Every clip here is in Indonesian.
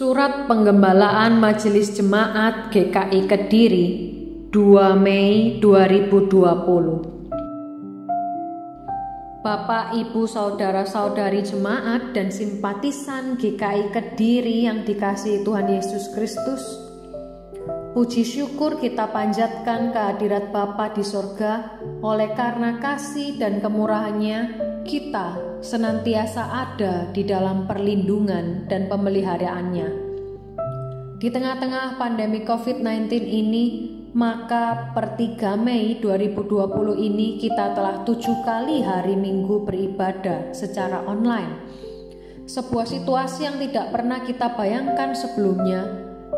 Surat Penggembalaan Majelis Jemaat GKI Kediri 2 Mei 2020. Bapak, Ibu, Saudara-saudari jemaat dan simpatisan GKI Kediri yang dikasihi Tuhan Yesus Kristus, puji syukur kita panjatkan kehadirat Bapa di sorga. Oleh karena kasih dan kemurahan-Nya, kita senantiasa ada di dalam perlindungan dan pemeliharaannya. Di tengah-tengah pandemi COVID-19 ini, maka per 3 Mei 2020 ini kita telah 7 kali hari Minggu beribadah secara online. Sebuah situasi yang tidak pernah kita bayangkan sebelumnya,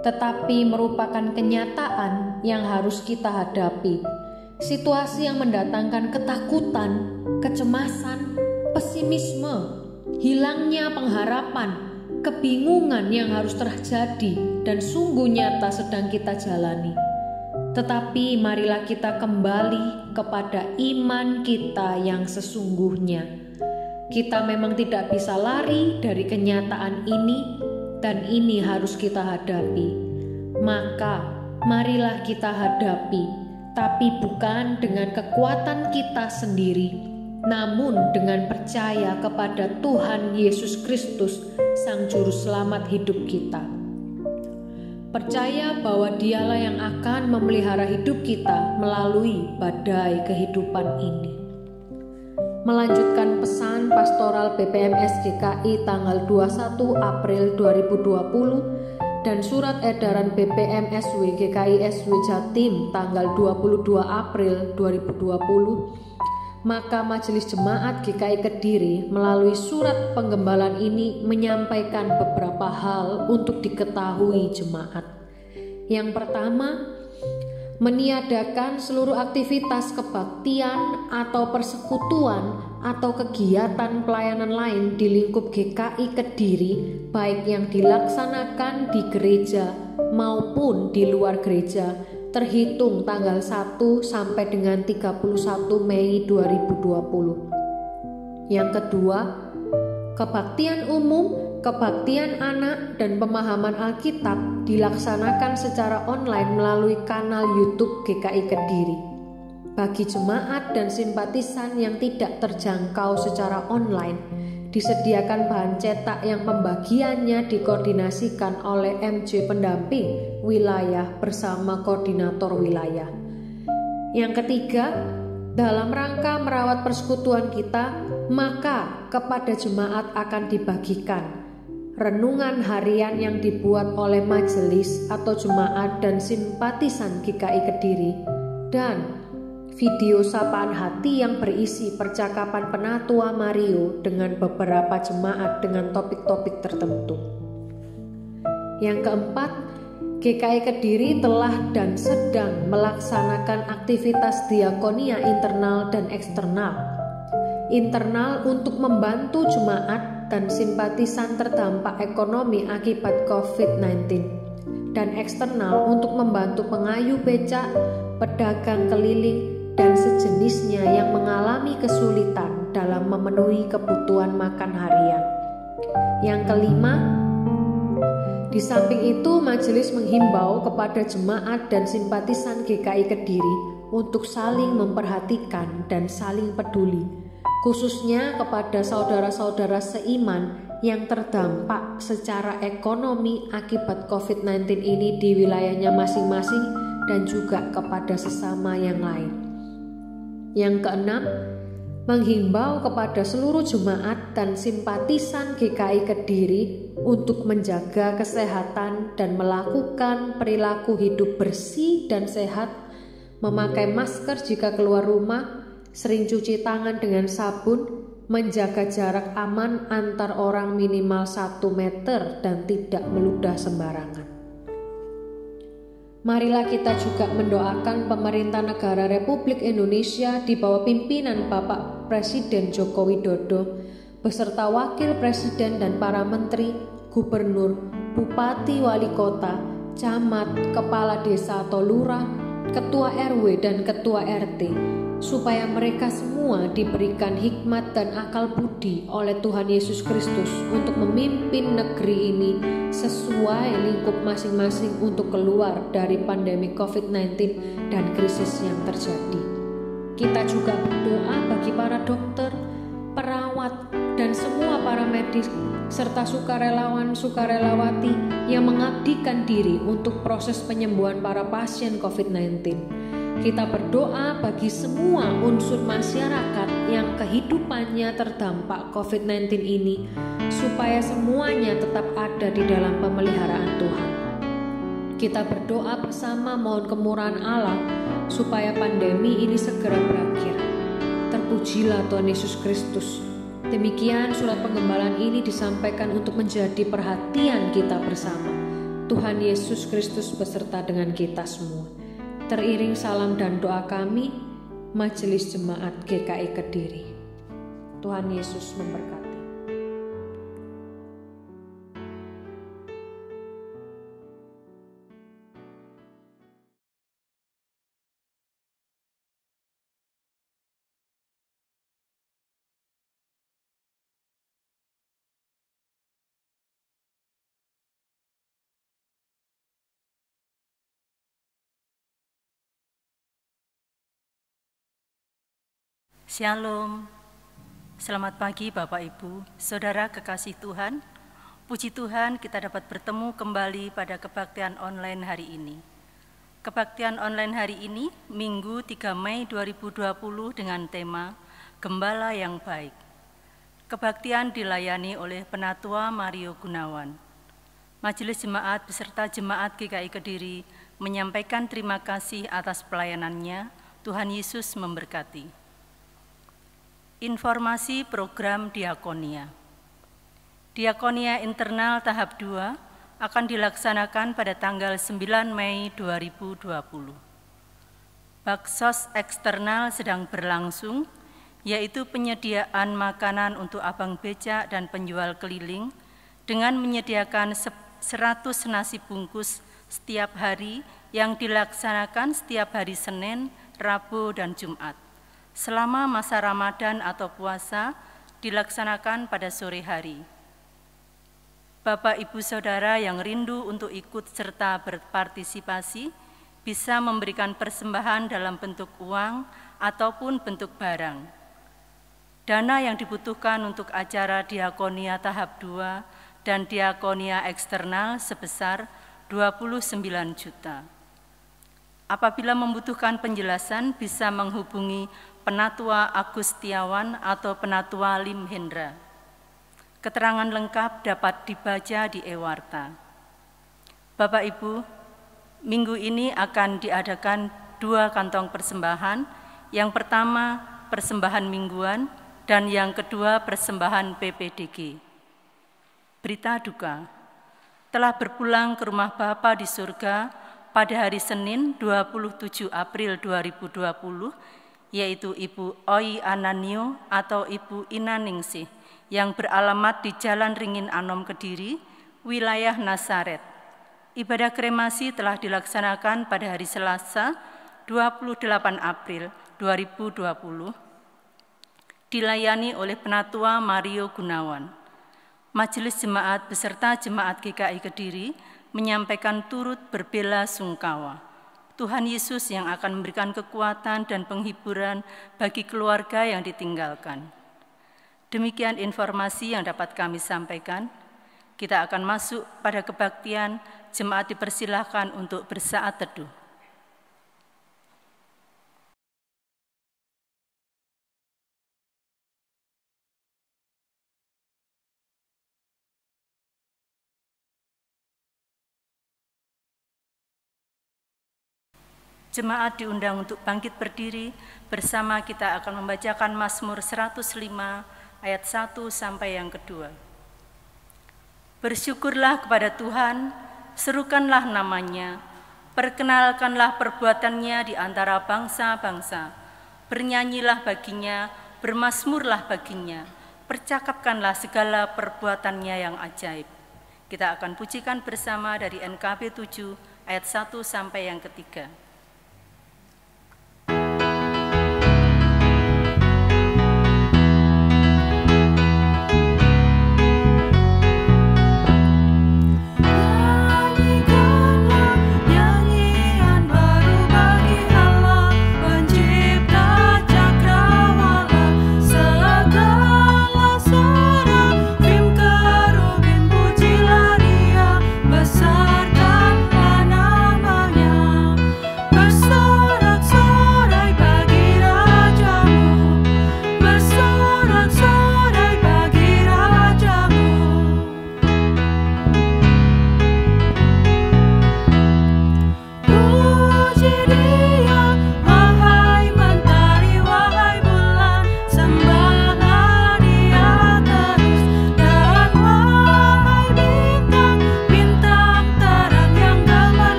tetapi merupakan kenyataan yang harus kita hadapi. Situasi yang mendatangkan ketakutan, kecemasan, pesimisme, hilangnya pengharapan, kebingungan yang harus terjadi dan sungguh nyata sedang kita jalani. Tetapi marilah kita kembali kepada iman kita yang sesungguhnya. Kita memang tidak bisa lari dari kenyataan ini, dan ini harus kita hadapi. Maka marilah kita hadapi, tapi bukan dengan kekuatan kita sendiri, namun dengan percaya kepada Tuhan Yesus Kristus, Sang Juru Selamat hidup kita. Percaya bahwa Dialah yang akan memelihara hidup kita melalui badai kehidupan ini. Melanjutkan pesan pastoral BPMS GKI tanggal 21 April 2020 dan surat edaran BPMSW GKI SW Jatim tanggal 22 April 2020, maka Majelis Jemaat GKI Kediri melalui surat penggembalaan ini menyampaikan beberapa hal untuk diketahui jemaat. Yang pertama, meniadakan seluruh aktivitas kebaktian atau persekutuan atau kegiatan pelayanan lain di lingkup GKI Kediri, baik yang dilaksanakan di gereja maupun di luar gereja, terhitung tanggal 1 sampai dengan 31 Mei 2020. Yang kedua, kebaktian umum, kebaktian anak, dan pemahaman Alkitab dilaksanakan secara online melalui kanal YouTube GKI Kediri. Bagi jemaat dan simpatisan yang tidak terjangkau secara online, disediakan bahan cetak yang pembagiannya dikoordinasikan oleh MC Pendamping Wilayah bersama Koordinator Wilayah. Yang ketiga, dalam rangka merawat persekutuan kita, maka kepada jemaat akan dibagikan renungan harian yang dibuat oleh majelis atau jemaat dan simpatisan GKI Kediri, dan video sapaan hati yang berisi percakapan Penatua Mario dengan beberapa jemaat dengan topik-topik tertentu. Yang keempat, GKI Kediri telah dan sedang melaksanakan aktivitas diakonia internal dan eksternal. Internal untuk membantu jemaat dan simpatisan terdampak ekonomi akibat COVID-19, dan eksternal untuk membantu pengayuh becak, pedagang keliling, dan sejenisnya yang mengalami kesulitan dalam memenuhi kebutuhan makan harian. Yang kelima, di samping itu majelis menghimbau kepada jemaat dan simpatisan GKI Kediri untuk saling memperhatikan dan saling peduli, khususnya kepada saudara-saudara seiman yang terdampak secara ekonomi akibat COVID-19 ini di wilayahnya masing-masing dan juga kepada sesama yang lain. Yang keenam, menghimbau kepada seluruh jemaat dan simpatisan GKI Kediri untuk menjaga kesehatan dan melakukan perilaku hidup bersih dan sehat, memakai masker jika keluar rumah, sering cuci tangan dengan sabun, menjaga jarak aman antar orang minimal 1 meter dan tidak meludah sembarangan. Marilah kita juga mendoakan pemerintah negara Republik Indonesia di bawah pimpinan Bapak Presiden Joko Widodo beserta Wakil Presiden dan para Menteri, Gubernur, Bupati, Wali Kota, Camat, Kepala Desa atau Lurah, Ketua RW dan Ketua RT, supaya mereka semua diberikan hikmat dan akal budi oleh Tuhan Yesus Kristus untuk memimpin negeri ini sesuai lingkup masing-masing untuk keluar dari pandemi COVID-19 dan krisis yang terjadi. Kita juga berdoa bagi para dokter, perawat, dan semua para medis serta sukarelawan-sukarelawati yang mengabdikan diri untuk proses penyembuhan para pasien COVID-19. Kita berdoa bagi semua unsur masyarakat yang kehidupannya terdampak COVID-19 ini, supaya semuanya tetap ada di dalam pemeliharaan Tuhan. Kita berdoa bersama mohon kemurahan Allah, supaya pandemi ini segera berakhir. Terpujilah Tuhan Yesus Kristus. Demikian surat penggembalaan ini disampaikan untuk menjadi perhatian kita bersama. Tuhan Yesus Kristus beserta dengan kita semua. Teriring salam dan doa kami, Majelis Jemaat GKI Kediri. Tuhan Yesus memberkati. Shalom, selamat pagi Bapak Ibu, Saudara kekasih Tuhan. Puji Tuhan kita dapat bertemu kembali pada kebaktian online hari ini. Kebaktian online hari ini, Minggu 3 Mei 2020 dengan tema Gembala yang Baik. Kebaktian dilayani oleh Penatua Mario Gunawan. Majelis Jemaat beserta Jemaat GKI Kediri menyampaikan terima kasih atas pelayanannya. Tuhan Yesus memberkati. Informasi program Diakonia. Diakonia internal tahap 2 akan dilaksanakan pada tanggal 9 Mei 2020. Baksos eksternal sedang berlangsung, yaitu penyediaan makanan untuk abang becak dan penjual keliling dengan menyediakan 100 nasi bungkus setiap hari yang dilaksanakan setiap hari Senin, Rabu, dan Jumat. Selama masa Ramadan atau puasa dilaksanakan pada sore hari. Bapak Ibu Saudara yang rindu untuk ikut serta berpartisipasi bisa memberikan persembahan dalam bentuk uang ataupun bentuk barang. Dana yang dibutuhkan untuk acara Diakonia tahap 2 dan Diakonia eksternal sebesar 29 juta. Apabila membutuhkan penjelasan bisa menghubungi Penatua Agus Setiawan atau Penatua Lim Hendra. Keterangan lengkap dapat dibaca di e-warta. Bapak Ibu, minggu ini akan diadakan 2 kantong persembahan. Yang pertama persembahan mingguan dan yang kedua persembahan PPDG. Berita duka, telah berpulang ke rumah Bapa di surga pada hari Senin 27 April 2020, yaitu Ibu Oi Ananio atau Ibu Ina Ningsih yang beralamat di Jalan Ringin Anom Kediri, wilayah Nazaret. Ibadah kremasi telah dilaksanakan pada hari Selasa 28 April 2020, dilayani oleh Penatua Mario Gunawan. Majelis Jemaat beserta Jemaat GKI Kediri menyampaikan turut berbela sungkawa. Tuhan Yesus yang akan memberikan kekuatan dan penghiburan bagi keluarga yang ditinggalkan. Demikian informasi yang dapat kami sampaikan. Kita akan masuk pada kebaktian. Jemaat dipersilahkan untuk bersaat teduh. Jemaat diundang untuk bangkit berdiri, bersama kita akan membacakan Mazmur 105 ayat 1 sampai yang kedua. Bersyukurlah kepada Tuhan, serukanlah namanya, perkenalkanlah perbuatannya di antara bangsa-bangsa, bernyanyilah baginya, bermazmurlah baginya, percakapkanlah segala perbuatannya yang ajaib. Kita akan pujikan bersama dari NKB 7 ayat 1 sampai yang ketiga.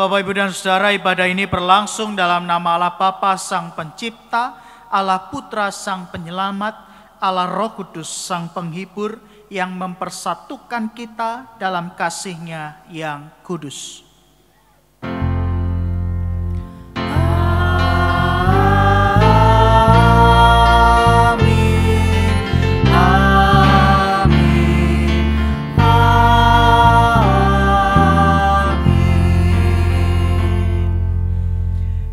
Bapak, Ibu, dan Saudara, ibadah ini berlangsung dalam nama Allah Bapa Sang Pencipta, Allah Putra Sang Penyelamat, Allah Roh Kudus Sang Penghibur, yang mempersatukan kita dalam kasih-Nya yang kudus.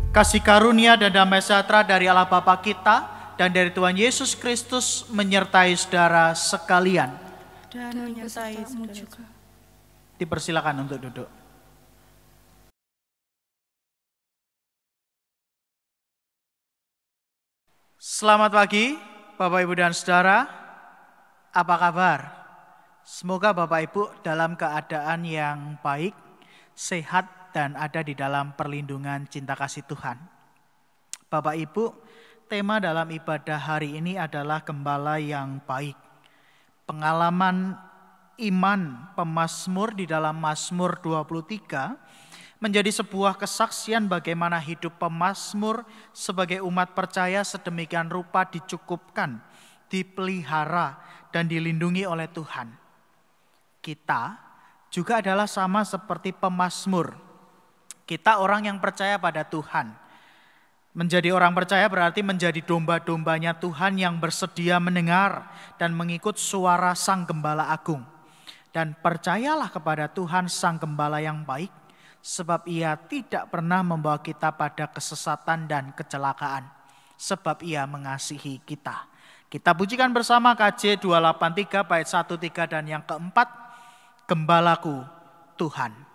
Kasih karunia dan damai sejahtera dari Allah Bapa kita dan dari Tuhan Yesus Kristus menyertai saudara sekalian. Dan menyertai saudara juga. Dipersilakan untuk duduk. Selamat pagi Bapak, Ibu, dan Saudara. Apa kabar? Semoga Bapak Ibu dalam keadaan yang baik, sehat, dan ada di dalam perlindungan cinta kasih Tuhan. Bapak Ibu, tema dalam ibadah hari ini adalah gembala yang baik. Pengalaman iman pemazmur di dalam Mazmur 23 menjadi sebuah kesaksian bagaimana hidup pemazmur sebagai umat percaya sedemikian rupa dicukupkan, dipelihara, dan dilindungi oleh Tuhan. Kita juga adalah sama seperti pemazmur. Kita orang yang percaya pada Tuhan. Menjadi orang percaya berarti menjadi domba-dombanya Tuhan yang bersedia mendengar dan mengikut suara Sang Gembala Agung. Dan percayalah kepada Tuhan Sang Gembala yang baik, sebab Ia tidak pernah membawa kita pada kesesatan dan kecelakaan, sebab Ia mengasihi kita. Kita pujikan bersama KJ 283 bait 1-3 dan yang keempat, Gembalaku Tuhan.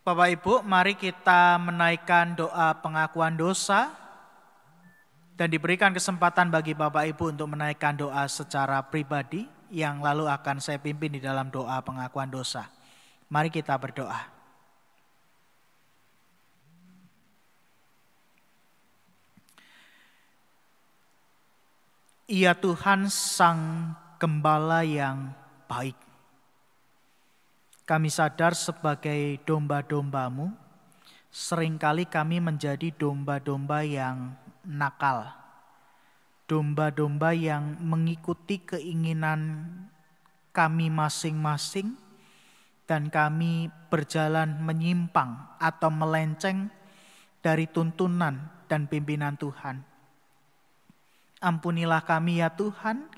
Bapak Ibu, mari kita menaikkan doa pengakuan dosa dan diberikan kesempatan bagi Bapak Ibu untuk menaikkan doa secara pribadi yang lalu akan saya pimpin di dalam doa pengakuan dosa. Mari kita berdoa. Ya Tuhan Sang Gembala yang baik. Kami sadar sebagai domba-domba-Mu, seringkali kami menjadi domba-domba yang nakal. Domba-domba yang mengikuti keinginan kami masing-masing dan kami berjalan menyimpang atau melenceng dari tuntunan dan pimpinan Tuhan. Ampunilah kami ya Tuhan,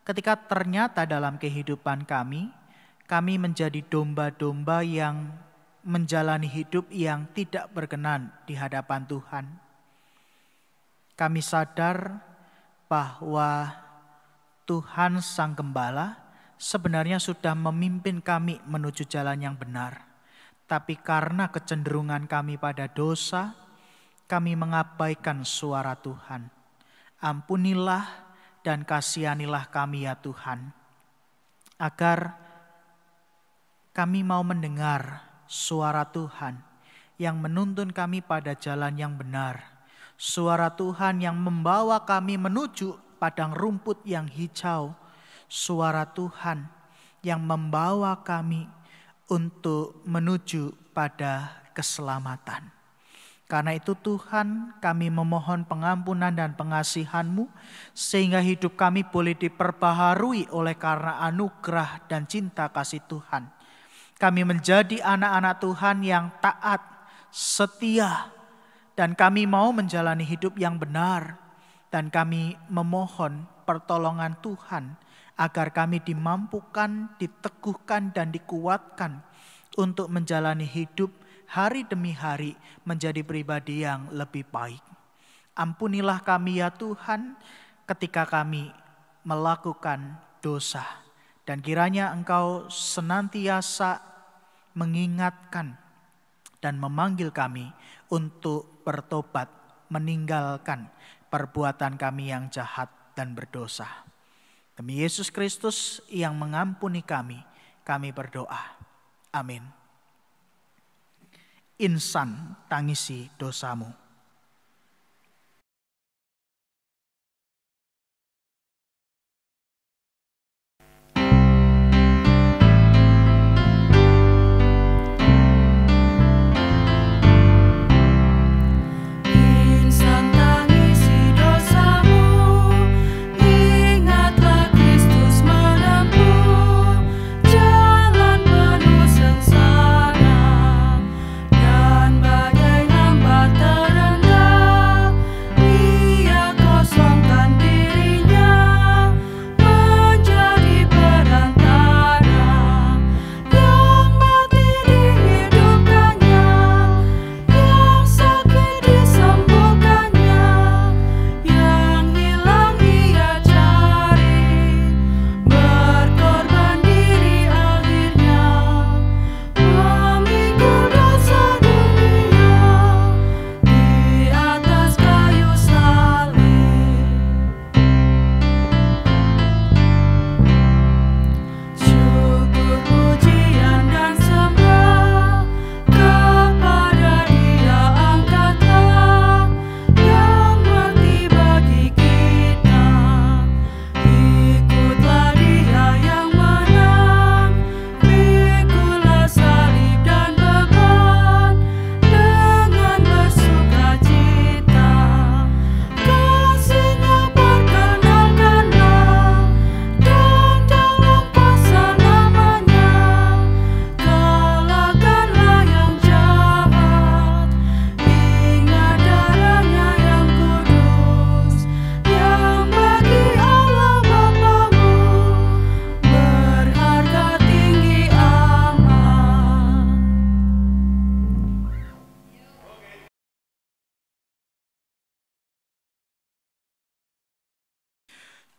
ketika ternyata dalam kehidupan kami menjadi domba-domba yang menjalani hidup yang tidak berkenan di hadapan Tuhan. Kami sadar bahwa Tuhan Sang Gembala sebenarnya sudah memimpin kami menuju jalan yang benar. Tapi karena kecenderungan kami pada dosa, kami mengabaikan suara Tuhan. Ampunilah dan kasihanilah kami ya Tuhan, agar kami mau mendengar suara Tuhan yang menuntun kami pada jalan yang benar. Suara Tuhan yang membawa kami menuju padang rumput yang hijau. Suara Tuhan yang membawa kami untuk menuju pada keselamatan. Karena itu Tuhan, kami memohon pengampunan dan pengasihan-Mu, sehingga hidup kami boleh diperbaharui oleh karena anugerah dan cinta kasih Tuhan. Kami menjadi anak-anak Tuhan yang taat, setia, dan kami mau menjalani hidup yang benar. Dan kami memohon pertolongan Tuhan, agar kami dimampukan, diteguhkan, dan dikuatkan untuk menjalani hidup hari demi hari menjadi pribadi yang lebih baik. Ampunilah kami ya Tuhan ketika kami melakukan dosa. Dan kiranya Engkau senantiasa mengingatkan dan memanggil kami untuk bertobat, meninggalkan perbuatan kami yang jahat dan berdosa. Demi Yesus Kristus yang mengampuni kami berdoa. Amin. Insan tangisi dosamu.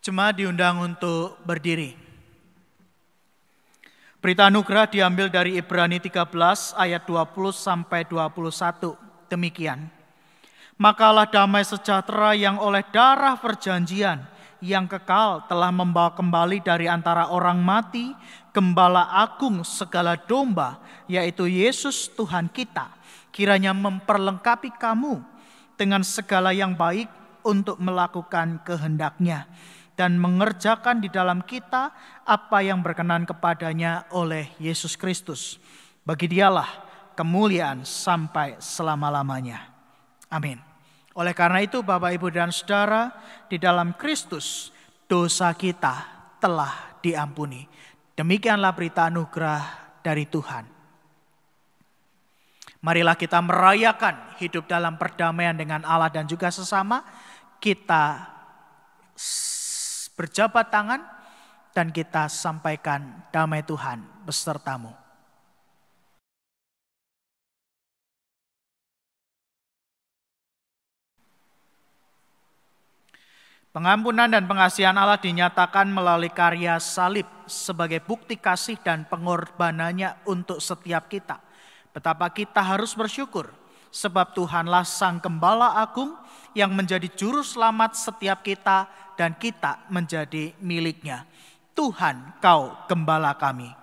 Jemaat diundang untuk berdiri. Berita anugerah diambil dari Ibrani 13 ayat 20 sampai 21. Demikian. Makalah damai sejahtera yang oleh darah perjanjian yang kekal telah membawa kembali dari antara orang mati Gembala agung segala domba, yaitu Yesus Tuhan kita, kiranya memperlengkapi kamu dengan segala yang baik untuk melakukan kehendak-Nya dan mengerjakan di dalam kita apa yang berkenan kepadanya oleh Yesus Kristus. Bagi Dialah kemuliaan sampai selama-lamanya. Amin. Oleh karena itu Bapak, Ibu, dan Saudara, di dalam Kristus dosa kita telah diampuni. Demikianlah berita anugerah dari Tuhan. Marilah kita merayakan hidup dalam perdamaian dengan Allah dan juga sesama. Kita berjabat tangan dan kita sampaikan damai Tuhan besertamu. Pengampunan dan pengasihan Allah dinyatakan melalui karya salib sebagai bukti kasih dan pengorbanannya untuk setiap kita. Betapa kita harus bersyukur sebab Tuhanlah Sang Gembala Agung yang menjadi juru selamat setiap kita dan kita menjadi milik-Nya. Tuhan, Kau Gembala kami.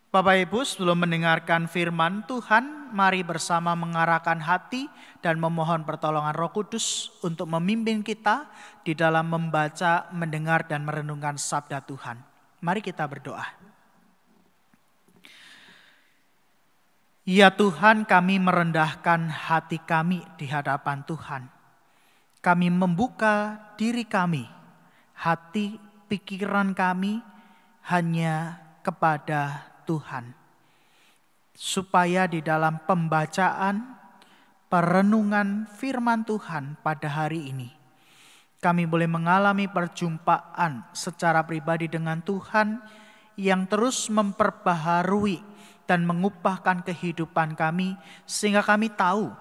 Bapak Ibu, sebelum mendengarkan firman Tuhan, mari bersama mengarahkan hati dan memohon pertolongan Roh Kudus untuk memimpin kita di dalam membaca, mendengar, dan merenungkan sabda Tuhan. Mari kita berdoa. Ya Tuhan, kami merendahkan hati kami di hadapan Tuhan. Kami membuka diri kami, hati, pikiran kami hanya kepada Tuhan, supaya di dalam pembacaan, perenungan firman Tuhan pada hari ini, kami boleh mengalami perjumpaan secara pribadi dengan Tuhan yang terus memperbaharui dan mengubahkan kehidupan kami, sehingga kami tahu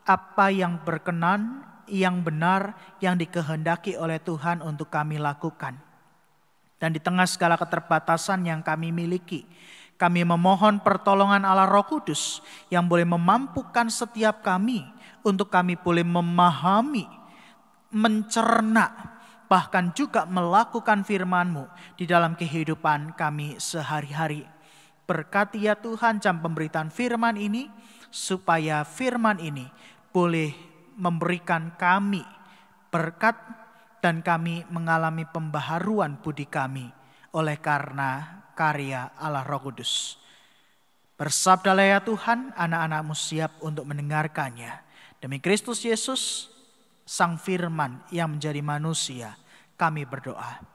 apa yang berkenan, yang benar, yang dikehendaki oleh Tuhan untuk kami lakukan. Dan di tengah segala keterbatasan yang kami miliki, kami memohon pertolongan Allah Roh Kudus yang boleh memampukan setiap kami untuk kami boleh memahami, mencerna, bahkan juga melakukan firman-Mu di dalam kehidupan kami sehari-hari. Berkati ya Tuhan jam pemberitaan firman ini, supaya firman ini boleh memberikan kami berkat dan kami mengalami pembaharuan budi kami oleh karena karya Allah Roh Kudus. Bersabdalah ya Tuhan, anak-anak-Mu siap untuk mendengarkannya. Demi Kristus Yesus, Sang Firman yang menjadi manusia, kami berdoa.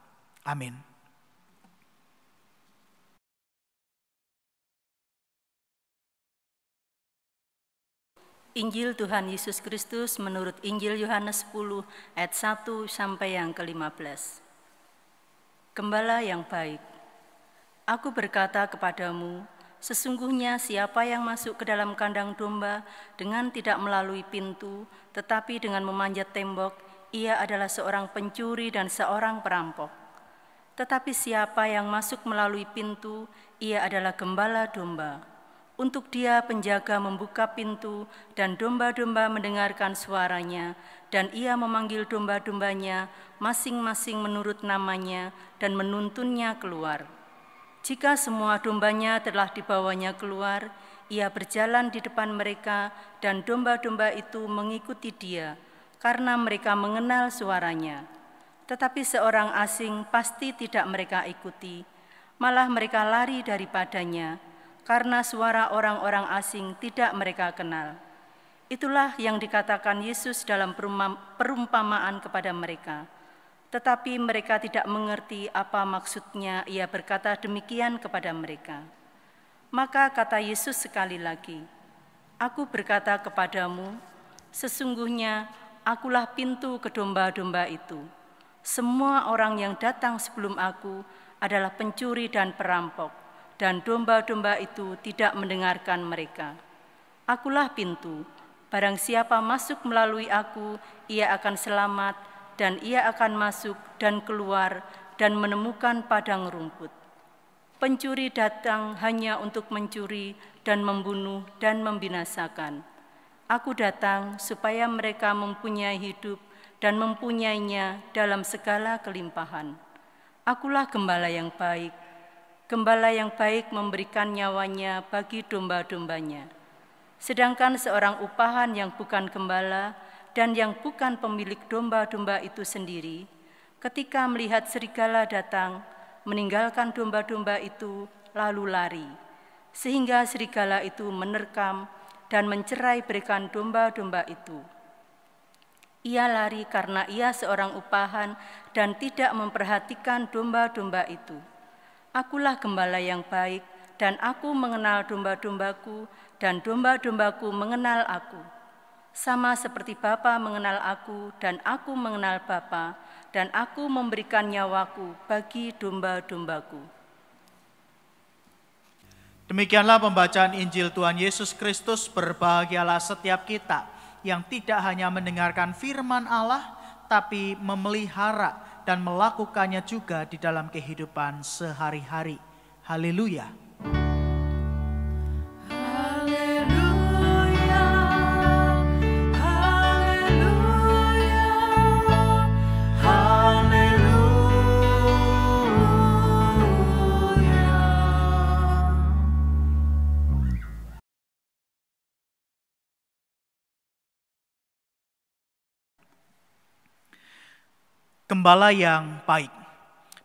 Amin. Injil Tuhan Yesus Kristus menurut Injil Yohanes 10 ayat 1 sampai yang ke-15. Gembala yang baik, aku berkata kepadamu, sesungguhnya siapa yang masuk ke dalam kandang domba dengan tidak melalui pintu, tetapi dengan memanjat tembok, ia adalah seorang pencuri dan seorang perampok. Tetapi siapa yang masuk melalui pintu, ia adalah gembala domba. Untuk dia penjaga membuka pintu dan domba-domba mendengarkan suaranya, dan ia memanggil domba-dombanya masing-masing menurut namanya dan menuntunnya keluar. Jika semua dombanya telah dibawanya keluar, ia berjalan di depan mereka dan domba-domba itu mengikuti dia karena mereka mengenal suaranya. Tetapi seorang asing pasti tidak mereka ikuti, malah mereka lari daripadanya karena suara orang-orang asing tidak mereka kenal. Itulah yang dikatakan Yesus dalam perumpamaan kepada mereka. Tetapi mereka tidak mengerti apa maksudnya ia berkata demikian kepada mereka. Maka kata Yesus sekali lagi, "Aku berkata kepadamu, sesungguhnya akulah pintu ke domba-domba itu. Semua orang yang datang sebelum aku adalah pencuri dan perampok, dan domba-domba itu tidak mendengarkan mereka. Akulah pintu, barang siapa masuk melalui aku, ia akan selamat, dan ia akan masuk dan keluar dan menemukan padang rumput. Pencuri datang hanya untuk mencuri dan membunuh dan membinasakan. Aku datang supaya mereka mempunyai hidup dan mempunyainya dalam segala kelimpahan. Akulah gembala yang baik. Gembala yang baik memberikan nyawanya bagi domba-dombanya. Sedangkan seorang upahan yang bukan gembala dan yang bukan pemilik domba-domba itu sendiri, ketika melihat serigala datang, meninggalkan domba-domba itu lalu lari, sehingga serigala itu menerkam dan mencerai-beraikan domba-domba itu. Ia lari karena ia seorang upahan dan tidak memperhatikan domba-domba itu. Akulah gembala yang baik, dan aku mengenal domba-dombaku, dan domba-dombaku mengenal aku. Sama seperti Bapa mengenal aku, dan aku mengenal Bapa, dan aku memberikan nyawaku bagi domba-dombaku." Demikianlah pembacaan Injil Tuhan Yesus Kristus. Berbahagialah setiap kita yang tidak hanya mendengarkan firman Allah, tapi memelihara dan melakukannya juga di dalam kehidupan sehari-hari. Haleluya. Gembala yang baik.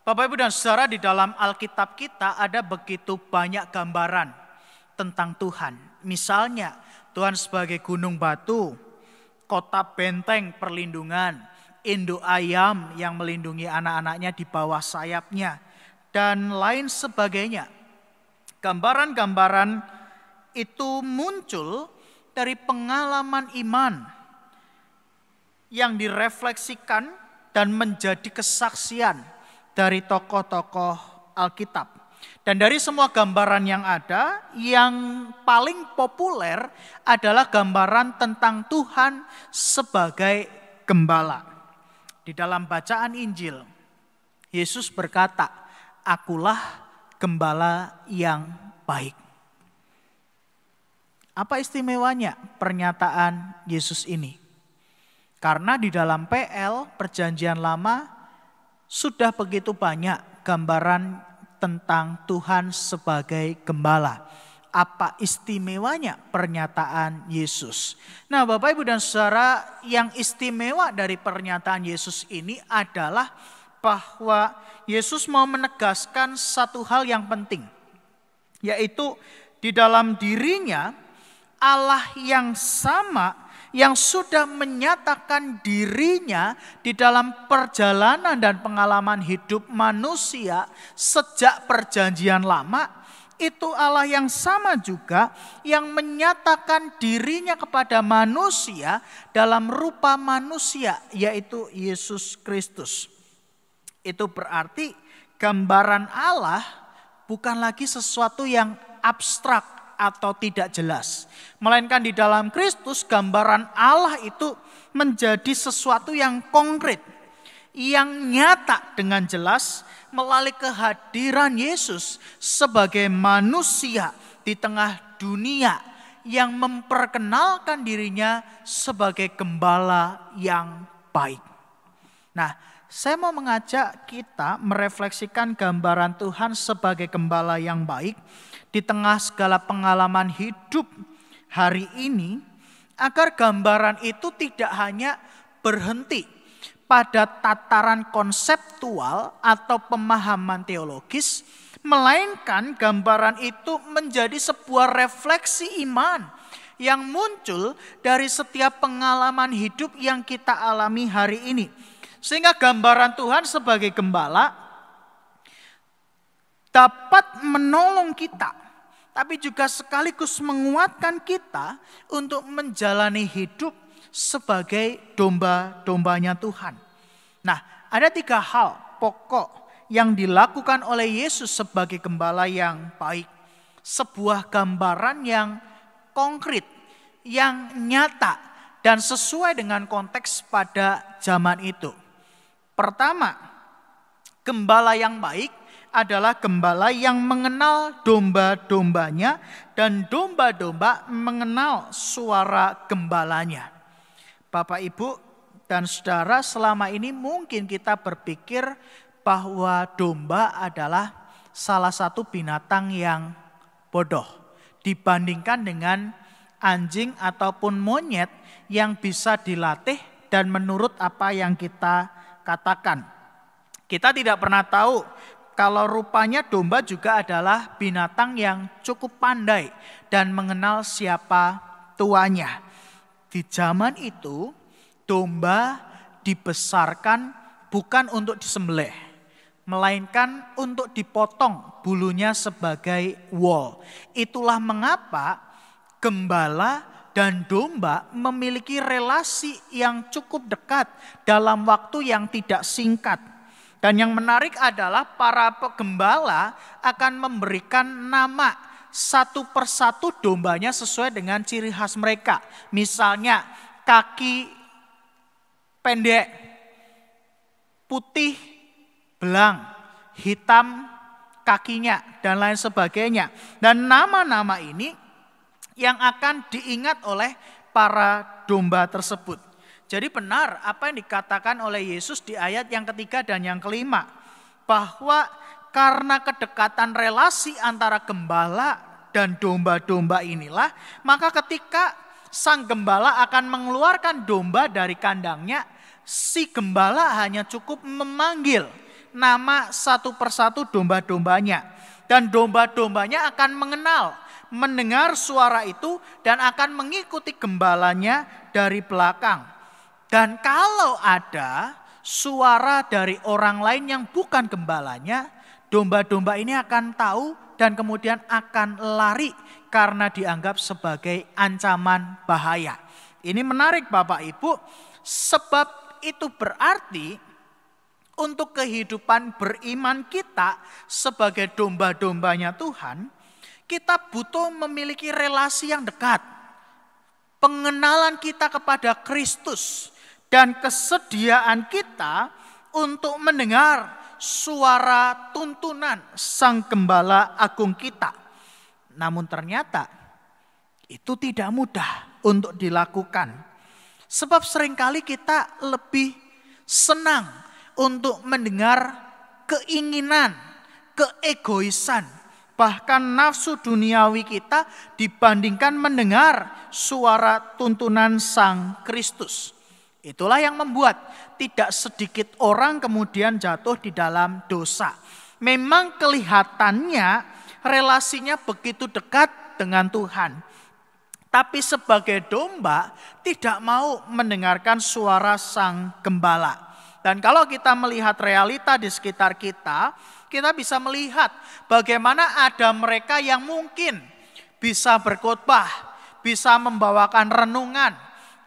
Bapak, Ibu, dan Saudara, di dalam Alkitab kita ada begitu banyak gambaran tentang Tuhan. Misalnya, Tuhan sebagai gunung batu, kota benteng perlindungan, induk ayam yang melindungi anak-anaknya di bawah sayapnya, dan lain sebagainya. Gambaran-gambaran itu muncul dari pengalaman iman yang direfleksikan dan menjadi kesaksian dari tokoh-tokoh Alkitab. Dan dari semua gambaran yang ada, yang paling populer adalah gambaran tentang Tuhan sebagai gembala. Di dalam bacaan Injil, Yesus berkata, "Akulah gembala yang baik." Apa istimewanya pernyataan Yesus ini? Karena di dalam PL, Perjanjian Lama, sudah begitu banyak gambaran tentang Tuhan sebagai gembala. Apa istimewanya pernyataan Yesus? Nah, Bapak, Ibu, dan Saudara, yang istimewa dari pernyataan Yesus ini adalah bahwa Yesus mau menegaskan satu hal yang penting, yaitu di dalam dirinya Allah yang sama yang sudah menyatakan dirinya di dalam perjalanan dan pengalaman hidup manusia sejak Perjanjian Lama, itu Allah yang sama juga yang menyatakan dirinya kepada manusia dalam rupa manusia, yaitu Yesus Kristus. Itu berarti gambaran Allah bukan lagi sesuatu yang abstrak atau tidak jelas. Melainkan di dalam Kristus gambaran Allah itu menjadi sesuatu yang konkret, yang nyata dengan jelas melalui kehadiran Yesus sebagai manusia di tengah dunia yang memperkenalkan dirinya sebagai gembala yang baik. Nah, saya mau mengajak kita merefleksikan gambaran Tuhan sebagai gembala yang baik di tengah segala pengalaman hidup hari ini, agar gambaran itu tidak hanya berhenti pada tataran konseptual atau pemahaman teologis, melainkan gambaran itu menjadi sebuah refleksi iman yang muncul dari setiap pengalaman hidup yang kita alami hari ini. Sehingga gambaran Tuhan sebagai gembala dapat menolong kita, tapi juga sekaligus menguatkan kita untuk menjalani hidup sebagai domba-dombanya Tuhan. Nah, ada 3 hal pokok yang dilakukan oleh Yesus sebagai gembala yang baik. Sebuah gambaran yang konkret, yang nyata, dan sesuai dengan konteks pada zaman itu. Pertama, gembala yang baik adalah gembala yang mengenal domba-dombanya dan domba-domba mengenal suara gembalanya. Bapak, Ibu, dan saudara, selama ini mungkin kita berpikir bahwa domba adalah salah satu binatang yang bodoh dibandingkan dengan anjing ataupun monyet yang bisa dilatih dan menurut apa yang kita katakan. Kita tidak pernah tahu kalau rupanya domba juga adalah binatang yang cukup pandai dan mengenal siapa tuannya. Di zaman itu, domba dibesarkan bukan untuk disembelih, melainkan untuk dipotong bulunya sebagai wol. Itulah mengapa gembala dan domba memiliki relasi yang cukup dekat dalam waktu yang tidak singkat. Dan yang menarik adalah para penggembala akan memberikan nama satu persatu dombanya sesuai dengan ciri khas mereka. Misalnya kaki pendek, putih belang, hitam kakinya, dan lain sebagainya. Dan nama-nama ini yang akan diingat oleh para domba tersebut. Jadi benar apa yang dikatakan oleh Yesus di ayat yang ketiga dan yang kelima. Bahwa karena kedekatan relasi antara gembala dan domba-domba inilah, maka ketika sang gembala akan mengeluarkan domba dari kandangnya, si gembala hanya cukup memanggil nama satu persatu domba-dombanya. Dan domba-dombanya akan mendengar suara itu dan akan mengikuti gembalanya dari belakang. Dan kalau ada suara dari orang lain yang bukan gembalanya, domba-domba ini akan tahu dan kemudian akan lari karena dianggap sebagai ancaman bahaya. Ini menarik Bapak Ibu, sebab itu berarti untuk kehidupan beriman kita sebagai domba-dombanya Tuhan, kita butuh memiliki relasi yang dekat. Pengenalan kita kepada Kristus dan kesediaan kita untuk mendengar suara tuntunan Sang Gembala Agung kita. Namun ternyata itu tidak mudah untuk dilakukan. Sebab seringkali kita lebih senang untuk mendengar keinginan, keegoisan, bahkan nafsu duniawi kita dibandingkan mendengar suara tuntunan Sang Kristus. Itulah yang membuat tidak sedikit orang kemudian jatuh di dalam dosa. Memang kelihatannya relasinya begitu dekat dengan Tuhan. Tapi sebagai domba tidak mau mendengarkan suara Sang Gembala. Dan kalau kita melihat realita di sekitar kita, kita bisa melihat bagaimana ada mereka yang mungkin bisa berkhotbah, bisa membawakan renungan,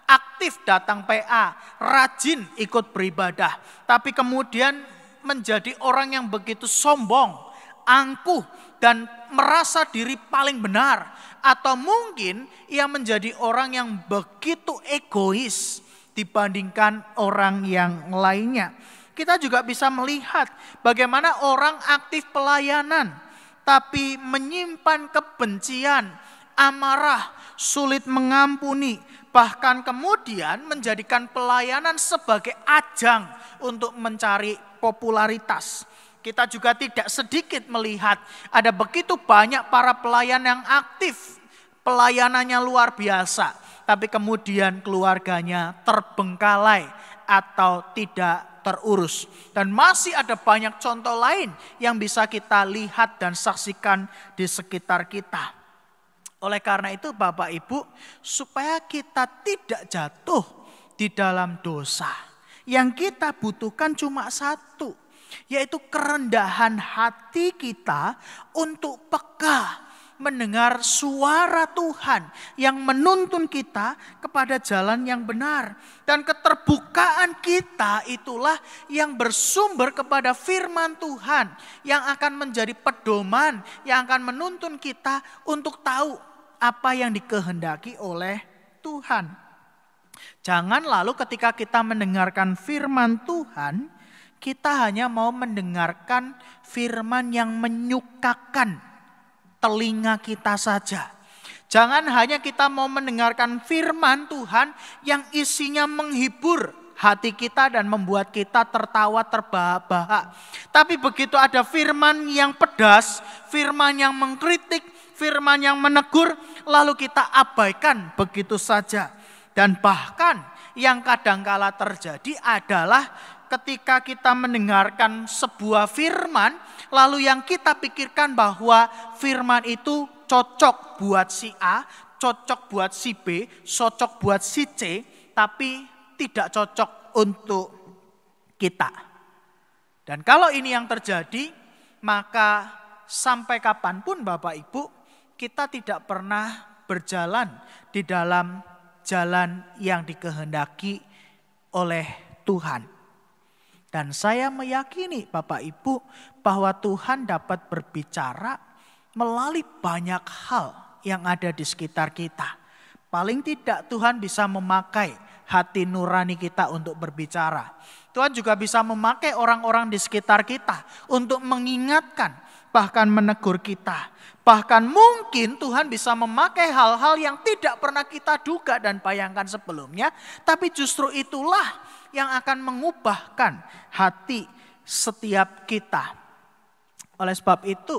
aktif datang PA, rajin ikut beribadah. Tapi kemudian menjadi orang yang begitu sombong, angkuh, dan merasa diri paling benar. Atau mungkin ia menjadi orang yang begitu egois dibandingkan orang yang lainnya. Kita juga bisa melihat bagaimana orang aktif pelayanan, tapi menyimpan kebencian, amarah, sulit mengampuni, bahkan kemudian menjadikan pelayanan sebagai ajang untuk mencari popularitas. Kita juga tidak sedikit melihat ada begitu banyak para pelayan yang aktif, pelayanannya luar biasa, tapi kemudian keluarganya terbengkalai atau tidak terurus. Dan masih ada banyak contoh lain yang bisa kita lihat dan saksikan di sekitar kita. Oleh karena itu Bapak Ibu, supaya kita tidak jatuh di dalam dosa, yang kita butuhkan cuma satu, yaitu kerendahan hati kita untuk peka mendengar suara Tuhan yang menuntun kita kepada jalan yang benar. Dan keterbukaan kita itulah yang bersumber kepada firman Tuhan, yang akan menjadi pedoman, yang akan menuntun kita untuk tahu apa yang dikehendaki oleh Tuhan. Jangan lalu ketika kita mendengarkan firman Tuhan, kita hanya mau mendengarkan firman yang menyukakan telinga kita saja. Jangan hanya kita mau mendengarkan firman Tuhan yang isinya menghibur hati kita dan membuat kita tertawa terbahak-bahak. Tapi begitu ada firman yang pedas, firman yang mengkritik, firman yang menegur, lalu kita abaikan begitu saja. Dan bahkan yang kadangkala terjadi adalah ketika kita mendengarkan sebuah firman, lalu yang kita pikirkan bahwa firman itu cocok buat si A, cocok buat si B, cocok buat si C, tapi tidak cocok untuk kita. Dan kalau ini yang terjadi, maka sampai kapanpun Bapak Ibu, kita tidak pernah berjalan di dalam jalan yang dikehendaki oleh Tuhan. Dan saya meyakini Bapak Ibu bahwa Tuhan dapat berbicara melalui banyak hal yang ada di sekitar kita. Paling tidak Tuhan bisa memakai hati nurani kita untuk berbicara. Tuhan juga bisa memakai orang-orang di sekitar kita untuk mengingatkan, bahkan menegur kita. Bahkan mungkin Tuhan bisa memakai hal-hal yang tidak pernah kita duga dan bayangkan sebelumnya. Tapi justru itulah yang akan mengubahkan hati setiap kita. Oleh sebab itu,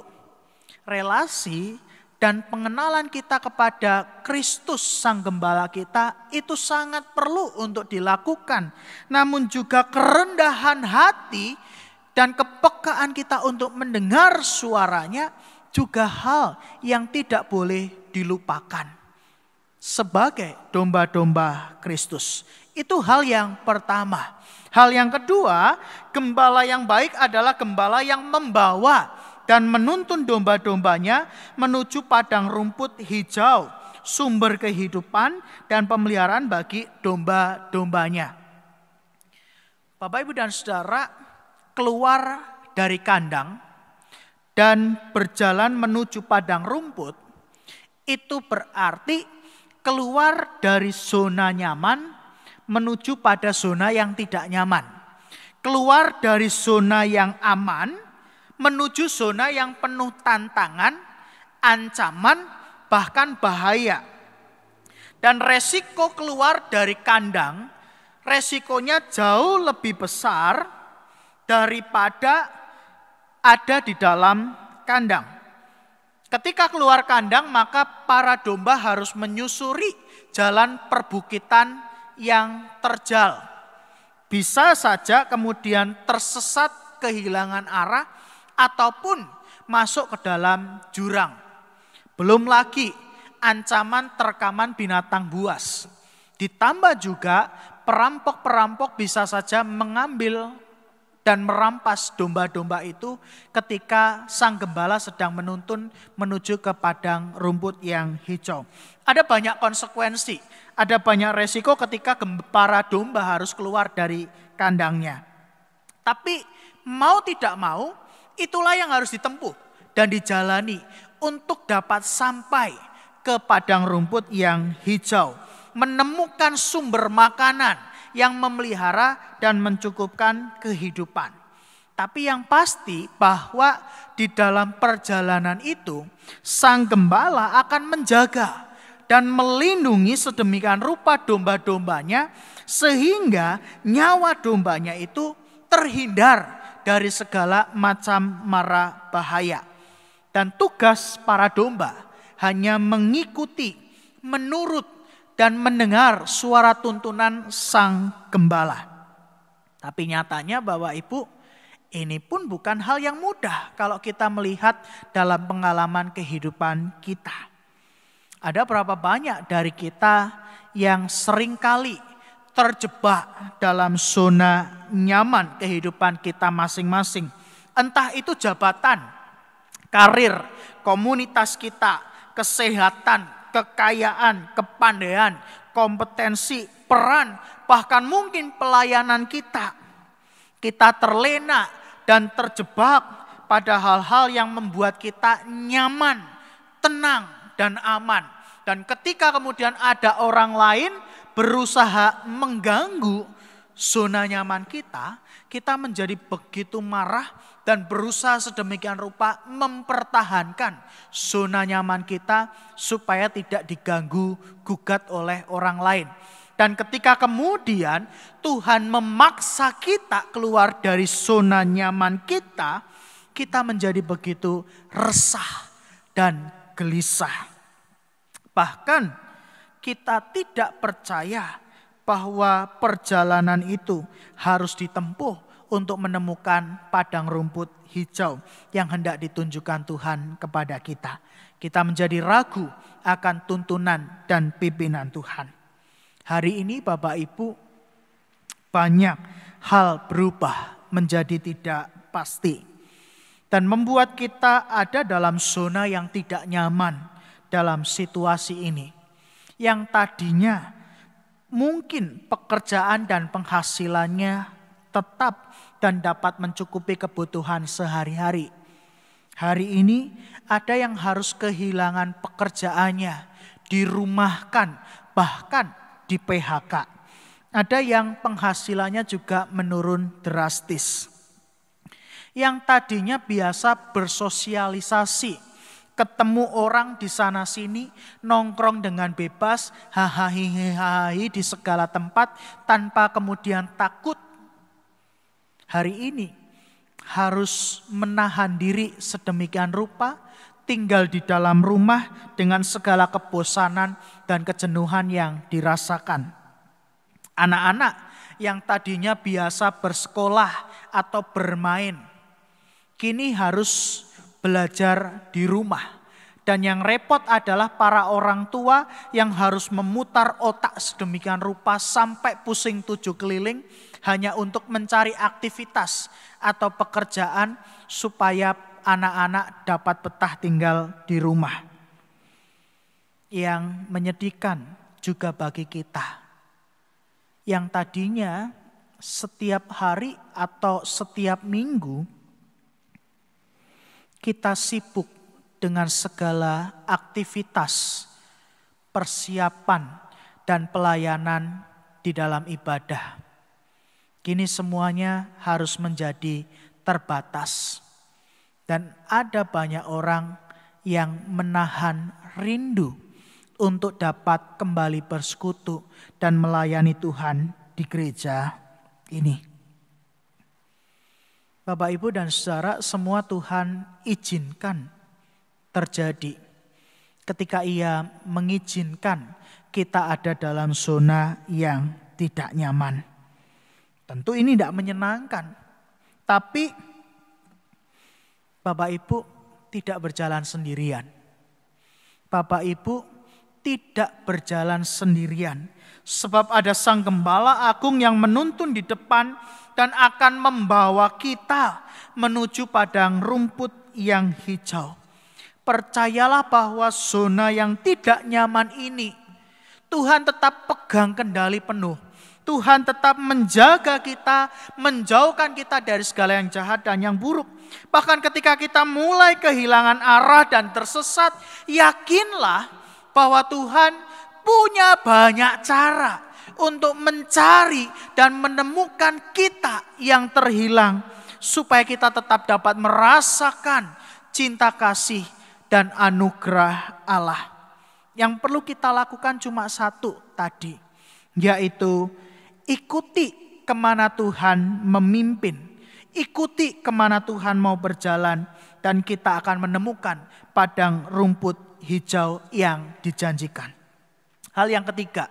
relasi dan pengenalan kita kepada Kristus Sang Gembala kita itu sangat perlu untuk dilakukan. Namun juga kerendahan hati dan kepekaan kita untuk mendengar suaranya juga hal yang tidak boleh dilupakan. Sebagai domba-domba Kristus. Itu hal yang pertama. Hal yang kedua, gembala yang baik adalah gembala yang membawa dan menuntun domba-dombanya menuju padang rumput hijau, sumber kehidupan dan pemeliharaan bagi domba-dombanya. Bapak, Ibu dan Saudara, keluar dari kandang dan berjalan menuju padang rumput, itu berarti keluar dari zona nyaman menuju pada zona yang tidak nyaman. Keluar dari zona yang aman menuju zona yang penuh tantangan, ancaman, bahkan bahaya. Dan resiko keluar dari kandang, resikonya jauh lebih besar daripada ada di dalam kandang. Ketika keluar kandang, maka para domba harus menyusuri jalan perbukitan yang terjal. Bisa saja kemudian tersesat, kehilangan arah, ataupun masuk ke dalam jurang. Belum lagi ancaman terkaman binatang buas. Ditambah juga perampok-perampok bisa saja mengambil dan merampas domba-domba itu ketika sang gembala sedang menuntun menuju ke padang rumput yang hijau. Ada banyak konsekuensi, ada banyak resiko ketika para domba harus keluar dari kandangnya. Tapi mau tidak mau, itulah yang harus ditempuh. dan dijalani untuk dapat sampai ke padang rumput yang hijau, menemukan sumber makanan yang memelihara dan mencukupkan kehidupan. Tapi yang pasti bahwa di dalam perjalanan itu sang gembala akan menjaga dan melindungi sedemikian rupa domba-dombanya sehingga nyawa dombanya itu terhindar dari segala macam mara bahaya. Dan tugas para domba hanya mengikuti, menurut dan mendengar suara tuntunan sang gembala. Tapi nyatanya Bapak Ibu, ini pun bukan hal yang mudah kalau kita melihat dalam pengalaman kehidupan kita. Ada berapa banyak dari kita yang seringkali terjebak dalam zona nyaman kehidupan kita masing-masing. Entah itu jabatan, karir, komunitas kita, kesehatan, kekayaan, kepandaian, kompetensi, peran, bahkan mungkin pelayanan kita. Kita terlena dan terjebak pada hal-hal yang membuat kita nyaman, tenang, dan aman. Dan ketika kemudian ada orang lain berusaha mengganggu zona nyaman kita, kita menjadi begitu marah dan berusaha sedemikian rupa mempertahankan zona nyaman kita supaya tidak diganggu gugat oleh orang lain. Dan ketika kemudian Tuhan memaksa kita keluar dari zona nyaman kita, kita menjadi begitu resah dan gelisah. Bahkan kita tidak percaya bahwa perjalanan itu harus ditempuh untuk menemukan padang rumput hijau yang hendak ditunjukkan Tuhan kepada kita. Kita menjadi ragu akan tuntunan dan pimpinan Tuhan. Hari ini Bapak Ibu, banyak hal berubah menjadi tidak pasti. Dan membuat kita ada dalam zona yang tidak nyaman dalam situasi ini. Yang tadinya mungkin pekerjaan dan penghasilannya tetap dan dapat mencukupi kebutuhan sehari-hari. Hari ini ada yang harus kehilangan pekerjaannya, dirumahkan, bahkan di PHK. Ada yang penghasilannya juga menurun drastis. Yang tadinya biasa bersosialisasi, ketemu orang di sana sini, nongkrong dengan bebas, hahaha di segala tempat tanpa kemudian takut. Hari ini harus menahan diri sedemikian rupa, tinggal di dalam rumah dengan segala kebosanan dan kejenuhan yang dirasakan. Anak-anak yang tadinya biasa bersekolah atau bermain, kini harus belajar di rumah. Dan yang repot adalah para orang tua yang harus memutar otak sedemikian rupa sampai pusing 7 keliling hanya untuk mencari aktivitas atau pekerjaan supaya anak-anak dapat betah tinggal di rumah. Yang menyedihkan juga bagi kita, yang tadinya setiap hari atau setiap minggu kita sibuk dengan segala aktivitas, persiapan, dan pelayanan di dalam ibadah. Kini semuanya harus menjadi terbatas. Dan ada banyak orang yang menahan rindu untuk dapat kembali bersekutu dan melayani Tuhan di gereja ini. Bapak, Ibu, dan saudara, semua Tuhan izinkan terjadi ketika Ia mengizinkan kita ada dalam zona yang tidak nyaman. Tentu ini tidak menyenangkan, tapi Bapak Ibu tidak berjalan sendirian. Bapak Ibu tidak berjalan sendirian, sebab ada Sang Gembala Agung yang menuntun di depan dan akan membawa kita menuju padang rumput yang hijau. Percayalah bahwa zona yang tidak nyaman ini Tuhan tetap pegang kendali penuh. Tuhan tetap menjaga kita, menjauhkan kita dari segala yang jahat dan yang buruk. Bahkan ketika kita mulai kehilangan arah dan tersesat, yakinlah bahwa Tuhan punya banyak cara untuk mencari dan menemukan kita yang terhilang, supaya kita tetap dapat merasakan cinta kasih dan anugerah Allah. Yang perlu kita lakukan cuma satu tadi, yaitu ikuti kemana Tuhan memimpin, ikuti kemana Tuhan mau berjalan, dan kita akan menemukan padang rumput hijau yang dijanjikan. Hal yang ketiga,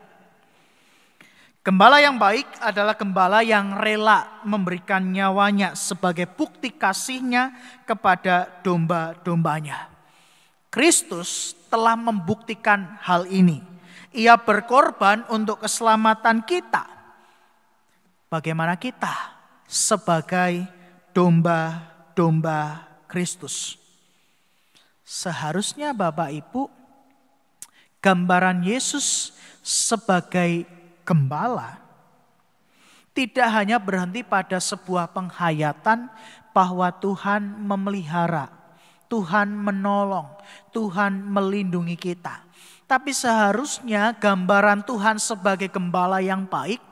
gembala yang baik adalah gembala yang rela memberikan nyawanya sebagai bukti kasihnya kepada domba-dombanya. Kristus telah membuktikan hal ini. Ia berkorban untuk keselamatan kita. Bagaimana kita sebagai domba-domba Kristus? Seharusnya Bapak Ibu, gambaran Yesus sebagai gembala tidak hanya berhenti pada sebuah penghayatan bahwa Tuhan memelihara, Tuhan menolong, Tuhan melindungi kita. Tapi seharusnya gambaran Tuhan sebagai gembala yang baik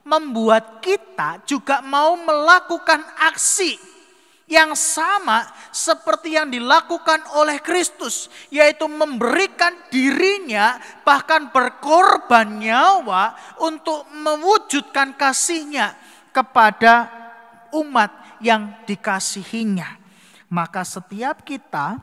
membuat kita juga mau melakukan aksi yang sama seperti yang dilakukan oleh Kristus, yaitu memberikan dirinya, bahkan berkorban nyawa untuk mewujudkan kasihnya kepada umat yang dikasihinya. Maka setiap kita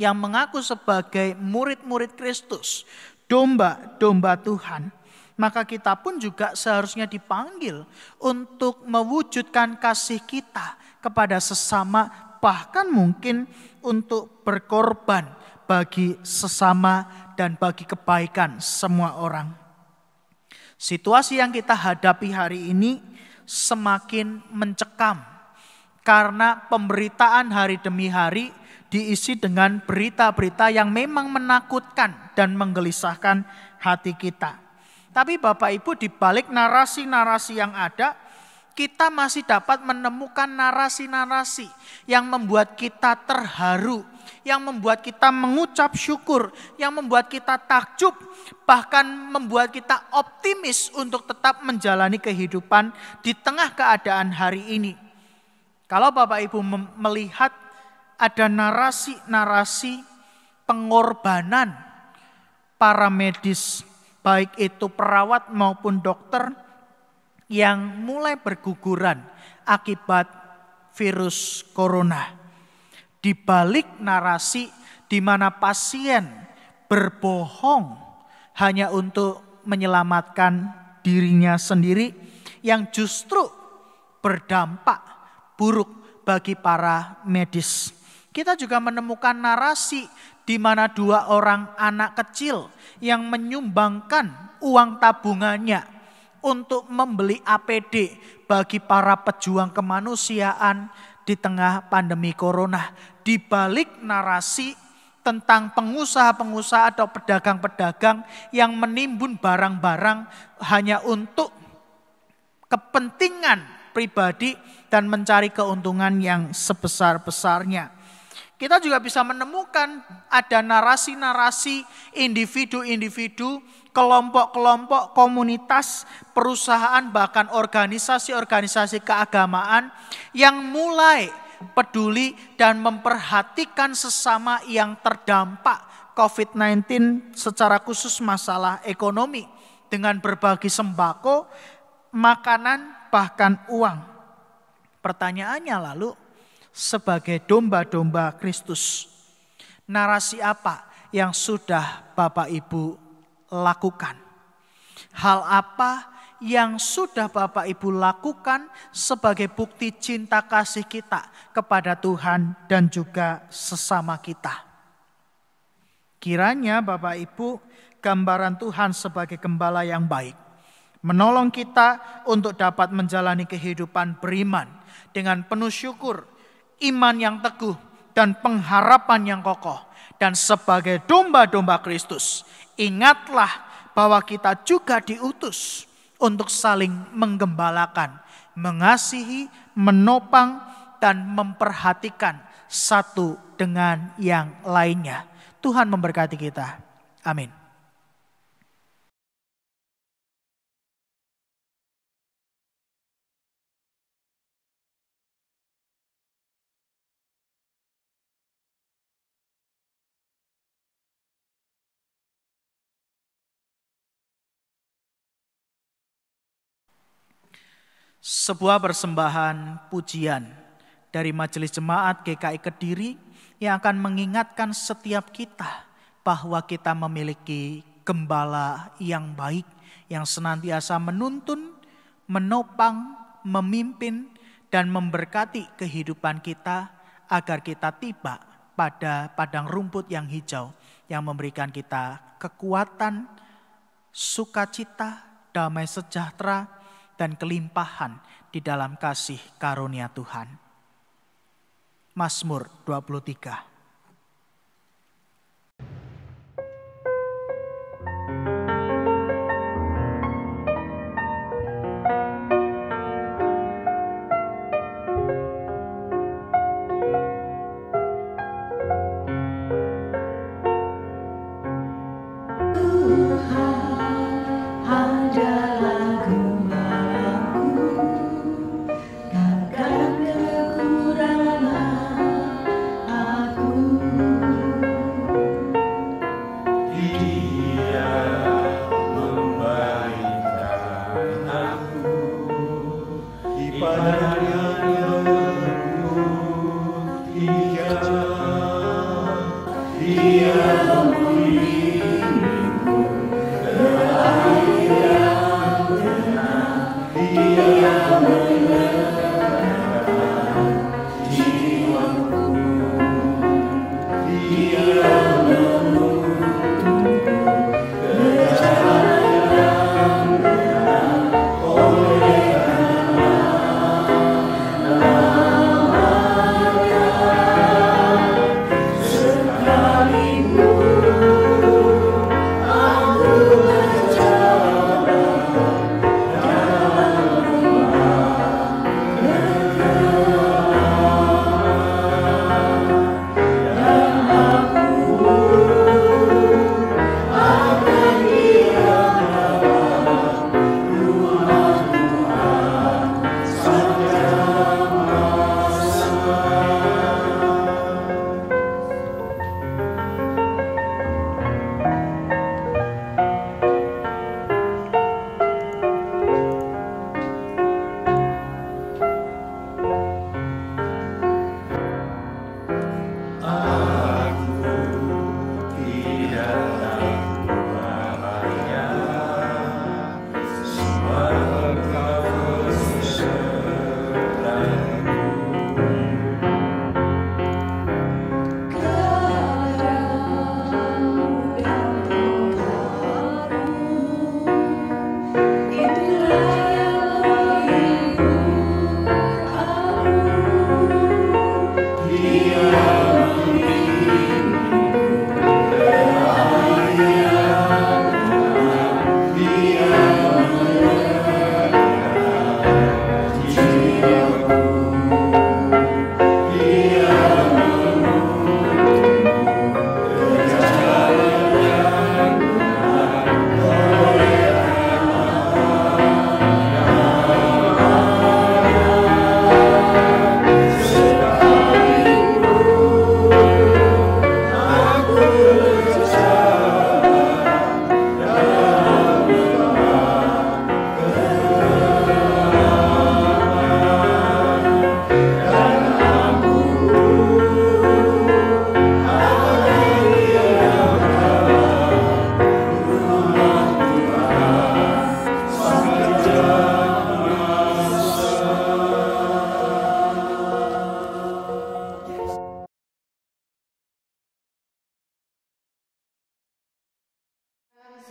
yang mengaku sebagai murid-murid Kristus, domba-domba Tuhan, maka kita pun juga seharusnya dipanggil untuk mewujudkan kasih kita kepada sesama, bahkan mungkin untuk berkorban bagi sesama dan bagi kebaikan semua orang. Situasi yang kita hadapi hari ini semakin mencekam karena pemberitaan hari demi hari diisi dengan berita-berita yang memang menakutkan dan menggelisahkan hati kita. Tapi Bapak Ibu, di balik narasi-narasi yang ada, kita masih dapat menemukan narasi-narasi yang membuat kita terharu, yang membuat kita mengucap syukur, yang membuat kita takjub, bahkan membuat kita optimis untuk tetap menjalani kehidupan di tengah keadaan hari ini. Kalau Bapak Ibu melihat ada narasi-narasi pengorbanan para medis, baik itu perawat maupun dokter, yang mulai berguguran akibat virus corona. Di balik narasi di mana pasien berbohong hanya untuk menyelamatkan dirinya sendiri, yang justru berdampak buruk bagi para medis. Kita juga menemukan narasi di mana 2 orang anak kecil yang menyumbangkan uang tabungannya untuk membeli APD bagi para pejuang kemanusiaan di tengah pandemi corona. Di balik narasi tentang pengusaha-pengusaha atau pedagang-pedagang yang menimbun barang-barang hanya untuk kepentingan pribadi dan mencari keuntungan yang sebesar-besarnya. Kita juga bisa menemukan ada narasi-narasi individu-individu, kelompok-kelompok, komunitas, perusahaan, bahkan organisasi-organisasi keagamaan yang mulai peduli dan memperhatikan sesama yang terdampak COVID-19, secara khusus masalah ekonomi, dengan berbagi sembako, makanan, bahkan uang. Pertanyaannya lalu, sebagai domba-domba Kristus, narasi apa yang sudah Bapak Ibu lakukan? Hal apa yang sudah Bapak Ibu lakukan sebagai bukti cinta kasih kita kepada Tuhan dan juga sesama kita? Kiranya Bapak Ibu, gambaran Tuhan sebagai gembala yang baik menolong kita untuk dapat menjalani kehidupan beriman dengan penuh syukur, iman yang teguh, dan pengharapan yang kokoh. Dan sebagai domba-domba Kristus, ingatlah bahwa kita juga diutus untuk saling menggembalakan, mengasihi, menopang, dan memperhatikan satu dengan yang lainnya. Tuhan memberkati kita. Amin. Sebuah persembahan pujian dari Majelis Jemaat GKI Kediri yang akan mengingatkan setiap kita bahwa kita memiliki gembala yang baik, yang senantiasa menuntun, menopang, memimpin, dan memberkati kehidupan kita agar kita tiba pada padang rumput yang hijau yang memberikan kita kekuatan, sukacita, damai sejahtera, dan kelimpahan di dalam kasih karunia Tuhan. Mazmur 23.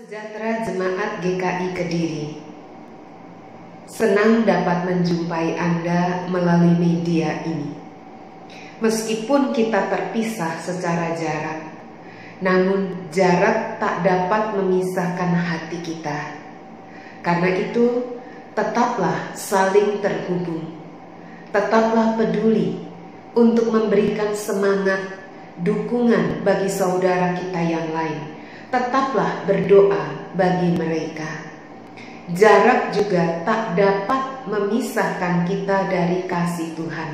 Sejahtera Jemaat GKI Kediri. Senang dapat menjumpai Anda melalui media ini. Meskipun kita terpisah secara jarak, namun jarak tak dapat memisahkan hati kita. Karena itu, tetaplah saling terhubung, tetaplah peduli untuk memberikan semangat, dukungan bagi saudara kita yang lain. Tetaplah berdoa bagi mereka. Jarak juga tak dapat memisahkan kita dari kasih Tuhan.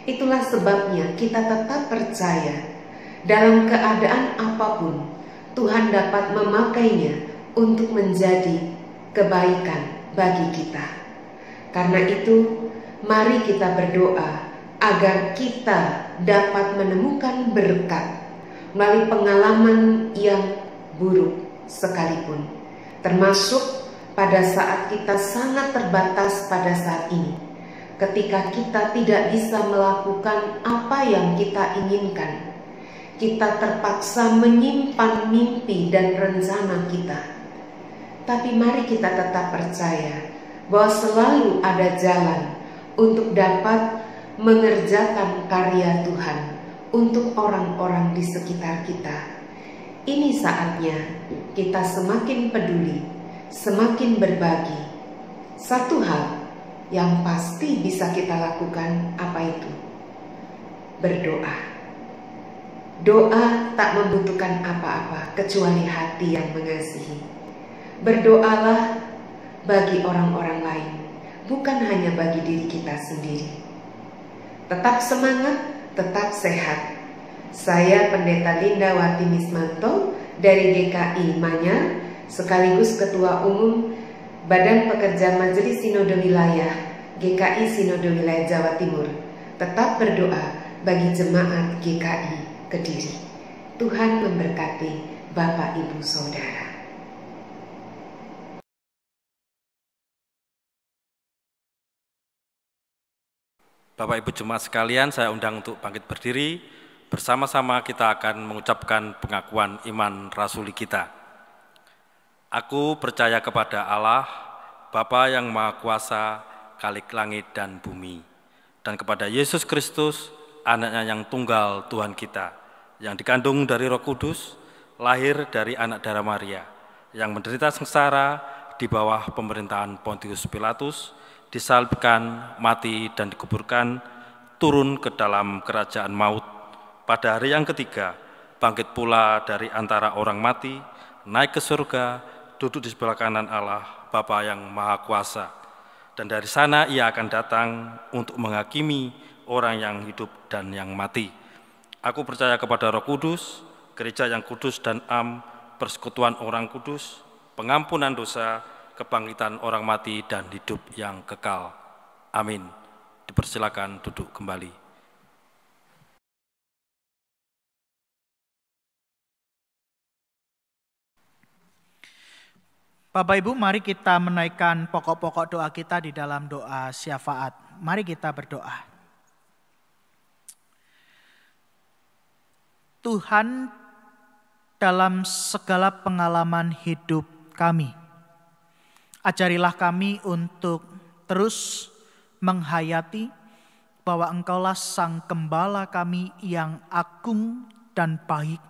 Itulah sebabnya kita tetap percaya dalam keadaan apapun Tuhan dapat memakainya untuk menjadi kebaikan bagi kita. Karena itu, mari kita berdoa agar kita dapat menemukan berkat melalui pengalaman yang buruk sekalipun, termasuk pada saat kita sangat terbatas pada saat ini, ketika kita tidak bisa melakukan apa yang kita inginkan. Kita terpaksa menyimpan mimpi dan rencana kita. Tapi mari kita tetap percaya bahwa selalu ada jalan untuk dapat mengerjakan karya Tuhan untuk orang-orang di sekitar kita. Ini saatnya kita semakin peduli, semakin berbagi. Satu hal yang pasti bisa kita lakukan, apa itu? Berdoa. Doa tak membutuhkan apa-apa kecuali hati yang mengasihi. Berdoalah bagi orang-orang lain, bukan hanya bagi diri kita sendiri. Tetap semangat, tetap sehat. Saya Pendeta Linda Wati Mismanto dari GKI Manyar, sekaligus Ketua Umum Badan Pekerja Majelis Sinode Wilayah GKI Sinode Wilayah Jawa Timur. Tetap berdoa bagi jemaat GKI Kediri. Tuhan memberkati Bapak Ibu Saudara. Bapak Ibu jemaat sekalian, saya undang untuk bangkit berdiri. Bersama-sama kita akan mengucapkan pengakuan iman rasuli kita. Aku percaya kepada Allah, Bapa yang Maha Kuasa, Khalik langit dan bumi, dan kepada Yesus Kristus, Anaknya yang tunggal Tuhan kita, yang dikandung dari Roh Kudus, lahir dari anak darah Maria, yang menderita sengsara di bawah pemerintahan Pontius Pilatus, disalibkan, mati dan dikuburkan, turun ke dalam kerajaan maut. Pada hari yang ketiga, bangkit pula dari antara orang mati, naik ke surga, duduk di sebelah kanan Allah, Bapa yang Maha Kuasa. Dan dari sana ia akan datang untuk menghakimi orang yang hidup dan yang mati. Aku percaya kepada Roh Kudus, gereja yang kudus dan am, persekutuan orang kudus, pengampunan dosa, kebangkitan orang mati dan hidup yang kekal. Amin. Dipersilakan duduk kembali. Bapak Ibu, mari kita menaikkan pokok-pokok doa kita di dalam doa syafaat. Mari kita berdoa. Tuhan, dalam segala pengalaman hidup kami, ajarilah kami untuk terus menghayati bahwa Engkaulah Sang Gembala kami yang agung dan baik.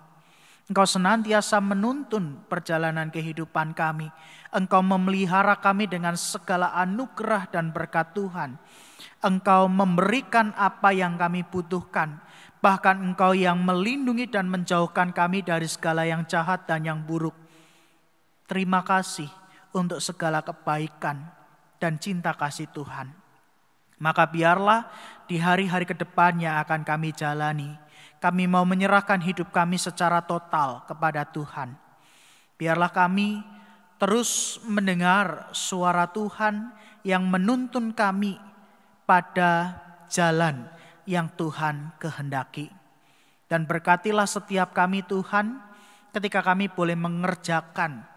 Engkau senantiasa menuntun perjalanan kehidupan kami. Engkau memelihara kami dengan segala anugerah dan berkat Tuhan. Engkau memberikan apa yang kami butuhkan. Bahkan Engkau yang melindungi dan menjauhkan kami dari segala yang jahat dan yang buruk. Terima kasih untuk segala kebaikan dan cinta kasih Tuhan. Maka biarlah di hari-hari kedepannya akan kami jalani. Kami mau menyerahkan hidup kami secara total kepada Tuhan. Biarlah kami terus mendengar suara Tuhan yang menuntun kami pada jalan yang Tuhan kehendaki. Dan berkatilah setiap kami Tuhan ketika kami boleh mengerjakan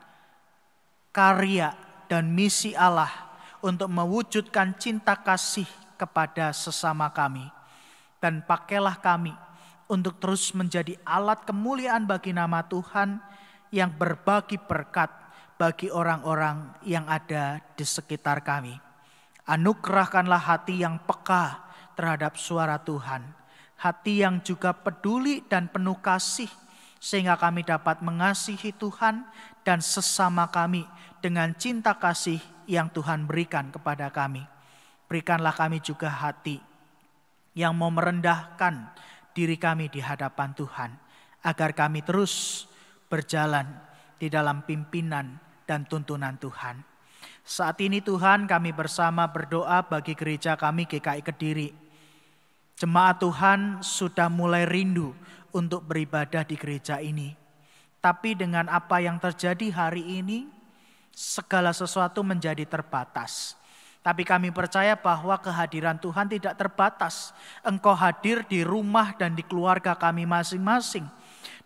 karya dan misi Allah untuk mewujudkan cinta kasih kepada sesama kami. Dan pakailah kami untuk terus menjadi alat kemuliaan bagi nama Tuhan yang berbagi berkat bagi orang-orang yang ada di sekitar kami. Anugerahkanlah hati yang peka terhadap suara Tuhan, hati yang juga peduli dan penuh kasih sehingga kami dapat mengasihi Tuhan dan sesama kami dengan cinta kasih yang Tuhan berikan kepada kami. Berikanlah kami juga hati yang mau merendahkan diri kami di hadapan Tuhan, agar kami terus berjalan di dalam pimpinan dan tuntunan Tuhan. Saat ini Tuhan, kami bersama berdoa bagi gereja kami GKI Kediri. Jemaat Tuhan sudah mulai rindu untuk beribadah di gereja ini. Tapi dengan apa yang terjadi hari ini, segala sesuatu menjadi terbatas. Tapi kami percaya bahwa kehadiran Tuhan tidak terbatas. Engkau hadir di rumah dan di keluarga kami masing-masing.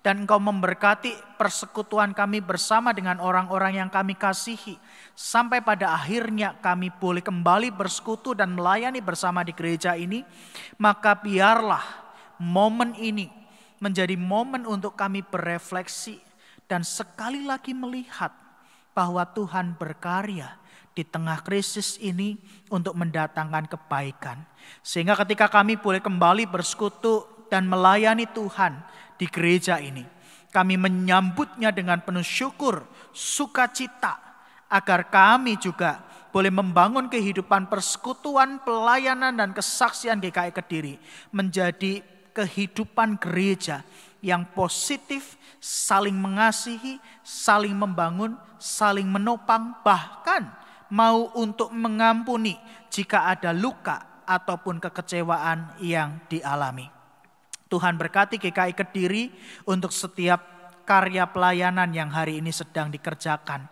Dan Engkau memberkati persekutuan kami bersama dengan orang-orang yang kami kasihi. Sampai pada akhirnya kami boleh kembali bersekutu dan melayani bersama di gereja ini. Maka biarlah momen ini menjadi momen untuk kami berefleksi. Dan sekali lagi melihat bahwa Tuhan berkarya di tengah krisis ini untuk mendatangkan kebaikan. Sehingga ketika kami boleh kembali bersekutu dan melayani Tuhan di gereja ini, kami menyambutnya dengan penuh syukur, sukacita, agar kami juga boleh membangun kehidupan persekutuan, pelayanan dan kesaksian GKI Kediri menjadi kehidupan gereja yang positif, saling mengasihi, saling membangun, saling menopang, bahkan mau untuk mengampuni jika ada luka ataupun kekecewaan yang dialami. Tuhan berkati GKI Kediri untuk setiap karya pelayanan yang hari ini sedang dikerjakan.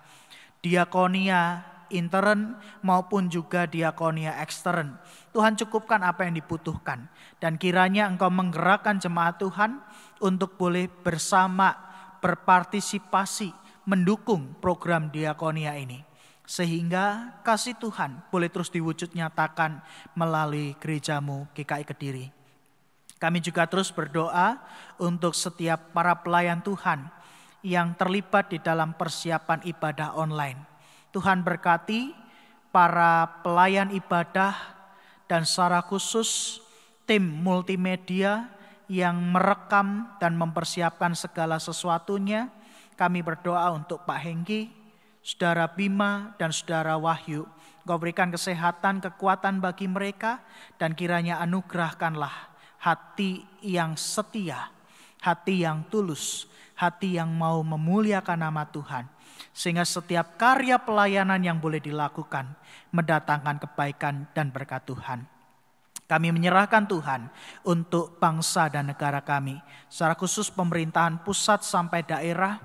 Diakonia intern maupun juga diakonia ekstern. Tuhan cukupkan apa yang dibutuhkan. Dan kiranya Engkau menggerakkan jemaat Tuhan untuk boleh bersama berpartisipasi mendukung program diakonia ini. Sehingga kasih Tuhan boleh terus diwujud nyatakan melalui gerejamu GKI Kediri. Kami juga terus berdoa untuk setiap para pelayan Tuhan yang terlibat di dalam persiapan ibadah online. Tuhan berkati para pelayan ibadah dan secara khusus tim multimedia yang merekam dan mempersiapkan segala sesuatunya. Kami berdoa untuk Pak Hengki, Saudara Bima dan Saudara Wahyu. Engkau berikan kesehatan, kekuatan bagi mereka dan kiranya anugerahkanlah hati yang setia, hati yang tulus, hati yang mau memuliakan nama Tuhan. Sehingga setiap karya pelayanan yang boleh dilakukan mendatangkan kebaikan dan berkat Tuhan. Kami menyerahkan Tuhan untuk bangsa dan negara kami. Secara khusus pemerintahan pusat sampai daerah,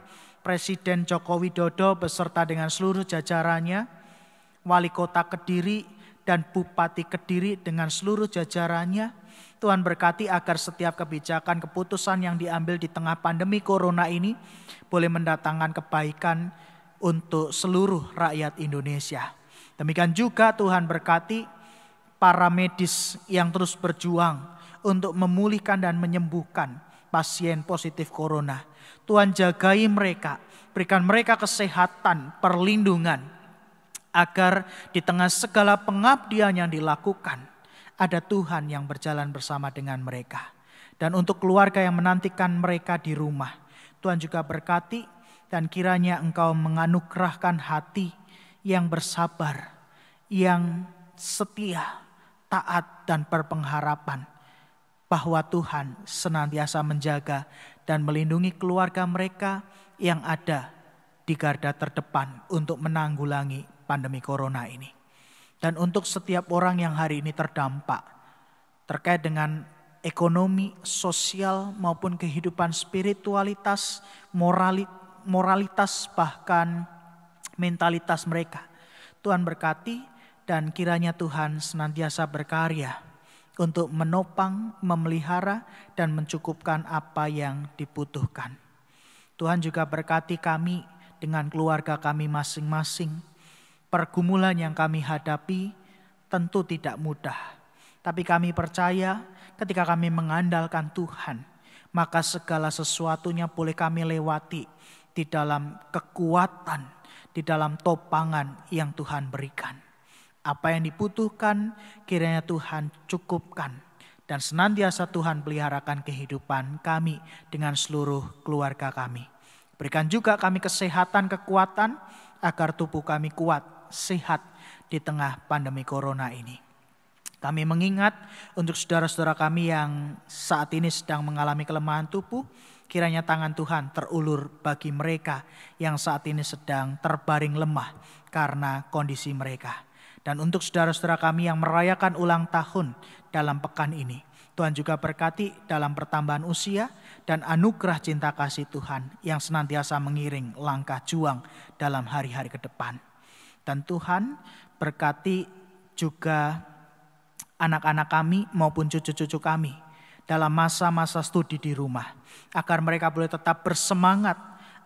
Presiden Joko Widodo beserta dengan seluruh jajarannya, Wali Kota Kediri dan Bupati Kediri dengan seluruh jajarannya. Tuhan berkati agar setiap kebijakan keputusan yang diambil di tengah pandemi corona ini boleh mendatangkan kebaikan untuk seluruh rakyat Indonesia. Demikian juga Tuhan berkati para medis yang terus berjuang untuk memulihkan dan menyembuhkan pasien positif corona. Tuhan jagai mereka, berikan mereka kesehatan, perlindungan, agar di tengah segala pengabdian yang dilakukan, ada Tuhan yang berjalan bersama dengan mereka. Dan untuk keluarga yang menantikan mereka di rumah, Tuhan juga berkati dan kiranya Engkau menganugerahkan hati yang bersabar, yang setia, taat dan berpengharapan bahwa Tuhan senantiasa menjaga dan melindungi keluarga mereka yang ada di garda terdepan untuk menanggulangi pandemi corona ini. Dan untuk setiap orang yang hari ini terdampak terkait dengan ekonomi, sosial maupun kehidupan spiritualitas, moralitas bahkan mentalitas mereka. Tuhan berkati dan kiranya Tuhan senantiasa berkarya untuk menopang, memelihara dan mencukupkan apa yang dibutuhkan. Tuhan juga berkati kami dengan keluarga kami masing-masing. Pergumulan yang kami hadapi tentu tidak mudah. Tapi kami percaya ketika kami mengandalkan Tuhan, maka segala sesuatunya boleh kami lewati di dalam kekuatan, di dalam topangan yang Tuhan berikan. Apa yang dibutuhkan kiranya Tuhan cukupkan Dan senantiasa Tuhan peliharakan kehidupan kami dengan seluruh keluarga kami. Berikan juga kami kesehatan, kekuatan agar tubuh kami kuat, sehat di tengah pandemi corona ini. Kami mengingat untuk saudara-saudara kami yang saat ini sedang mengalami kelemahan tubuh, kiranya tangan Tuhan terulur bagi mereka yang saat ini sedang terbaring lemah karena kondisi mereka. Dan untuk saudara-saudara kami yang merayakan ulang tahun dalam pekan ini, Tuhan juga berkati dalam pertambahan usia dan anugerah cinta kasih Tuhan yang senantiasa mengiring langkah juang dalam hari-hari ke depan. Dan Tuhan berkati juga anak-anak kami maupun cucu-cucu kami dalam masa-masa studi di rumah, agar mereka boleh tetap bersemangat,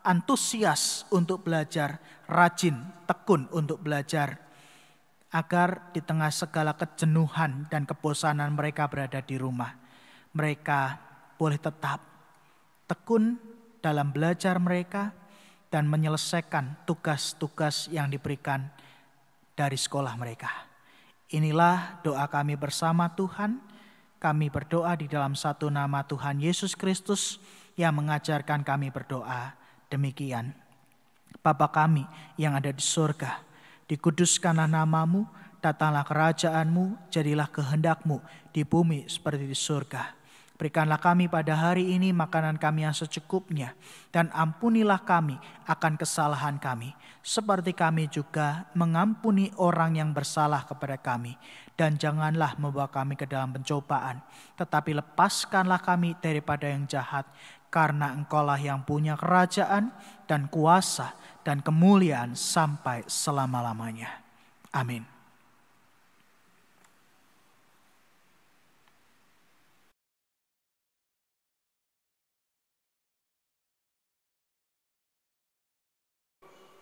antusias untuk belajar, rajin, tekun untuk belajar, agar di tengah segala kejenuhan dan kebosanan mereka berada di rumah, mereka boleh tetap tekun dalam belajar mereka dan menyelesaikan tugas-tugas yang diberikan dari sekolah mereka. Inilah doa kami bersama Tuhan. Kami berdoa di dalam satu nama Tuhan Yesus Kristus yang mengajarkan kami berdoa demikian. Bapa kami yang ada di surga, dikuduskanlah namamu, datanglah kerajaanmu, jadilah kehendakmu di bumi seperti di surga. Berikanlah kami pada hari ini makanan kami yang secukupnya, dan ampunilah kami akan kesalahan kami, seperti kami juga mengampuni orang yang bersalah kepada kami. Dan janganlah membawa kami ke dalam pencobaan, tetapi lepaskanlah kami daripada yang jahat, karena Engkaulah yang punya kerajaan dan kuasa dan kemuliaan sampai selama-lamanya. Amin.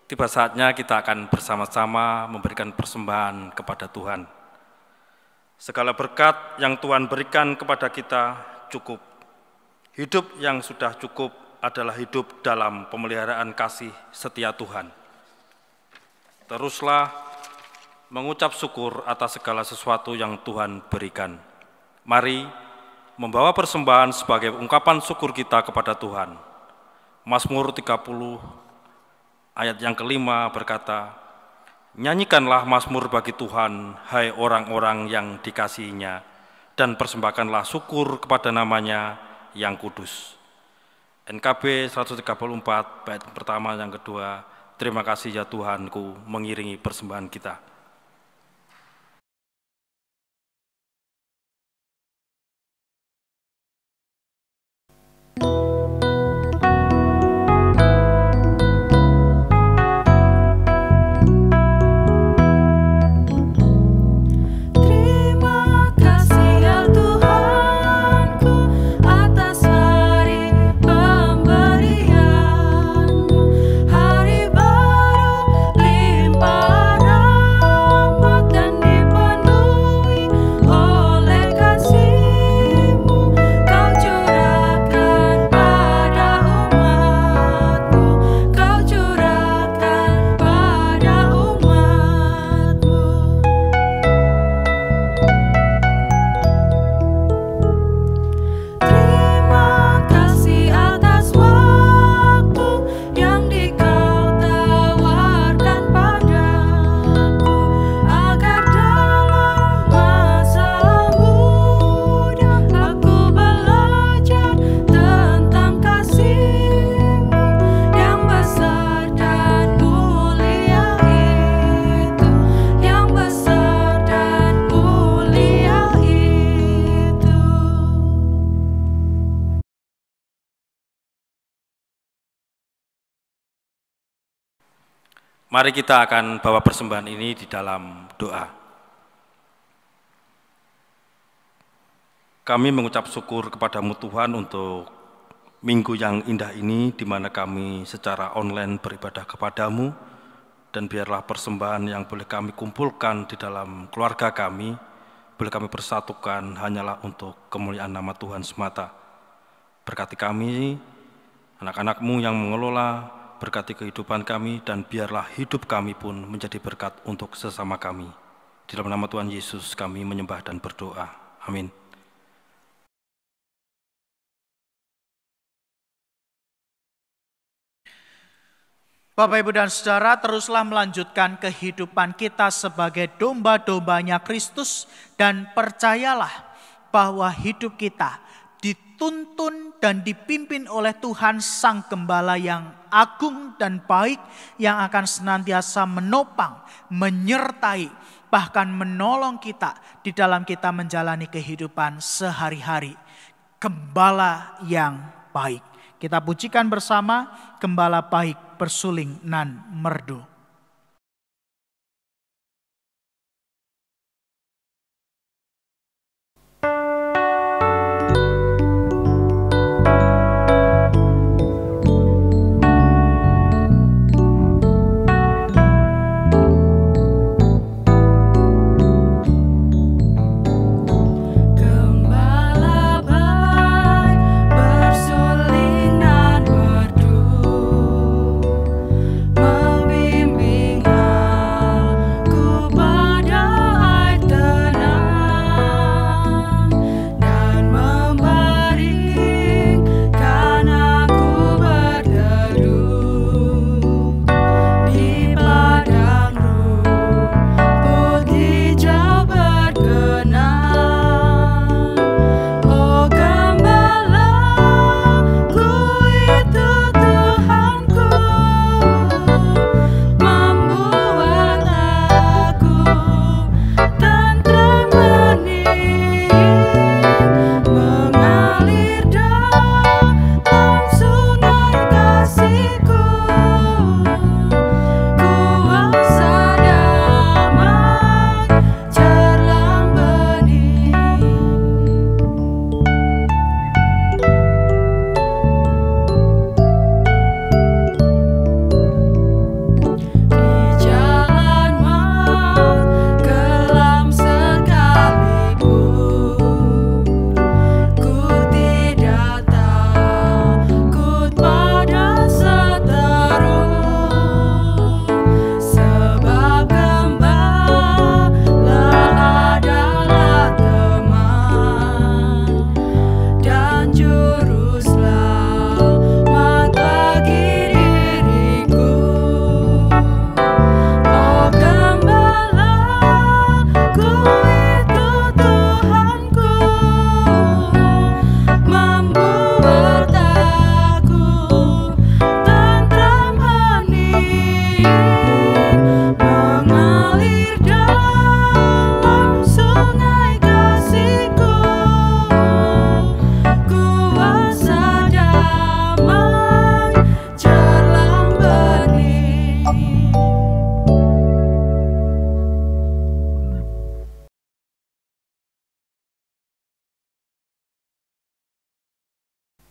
Tiba saatnya kita akan bersama-sama memberikan persembahan kepada Tuhan. Segala berkat yang Tuhan berikan kepada kita cukup. Hidup yang sudah cukup adalah hidup dalam pemeliharaan kasih setia Tuhan. Teruslah mengucap syukur atas segala sesuatu yang Tuhan berikan. Mari membawa persembahan sebagai ungkapan syukur kita kepada Tuhan. Mazmur 30 ayat yang kelima berkata, "Nyanyikanlah mazmur bagi Tuhan, hai orang-orang yang dikasihinya, dan persembahkanlah syukur kepada namanya yang kudus." NKB 134 bait pertama yang kedua, terima kasih ya Tuhanku mengiringi persembahan kita. Mari kita akan bawa persembahan ini di dalam doa. Kami mengucap syukur kepadamu Tuhan untuk minggu yang indah ini, di mana kami secara online beribadah kepadamu, dan biarlah persembahan yang boleh kami kumpulkan di dalam keluarga kami, boleh kami persatukan hanyalah untuk kemuliaan nama Tuhan semata. Berkati kami, anak-anak-Mu yang mengelola, berkati kehidupan kami, dan biarlah hidup kami pun menjadi berkat untuk sesama kami. Di dalam nama Tuhan Yesus kami menyembah dan berdoa. Amin. Bapak, Ibu, dan Saudara, teruslah melanjutkan kehidupan kita sebagai domba-dombanya Kristus dan percayalah bahwa hidup kita dituntun dan dipimpin oleh Tuhan Sang Gembala yang agung dan baik, yang akan senantiasa menopang, menyertai, bahkan menolong kita di dalam kita menjalani kehidupan sehari-hari. Gembala yang baik. Kita pujikan bersama Gembala baik bersuling nan merdu.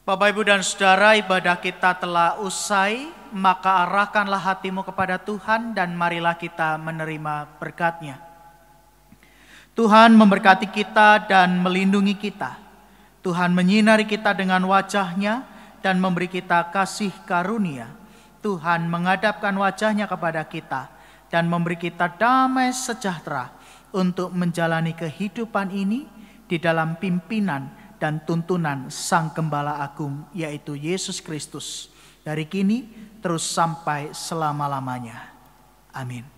Bapak, Ibu, dan Saudara, ibadah kita telah usai, maka arahkanlah hatimu kepada Tuhan dan marilah kita menerima berkat-Nya. Tuhan memberkati kita dan melindungi kita. Tuhan menyinari kita dengan wajah-Nya dan memberi kita kasih karunia. Tuhan menghadapkan wajah-Nya kepada kita dan memberi kita damai sejahtera untuk menjalani kehidupan ini di dalam pimpinan dan tuntunan Sang Gembala Agung, yaitu Yesus Kristus, dari kini terus sampai selama-lamanya. Amin.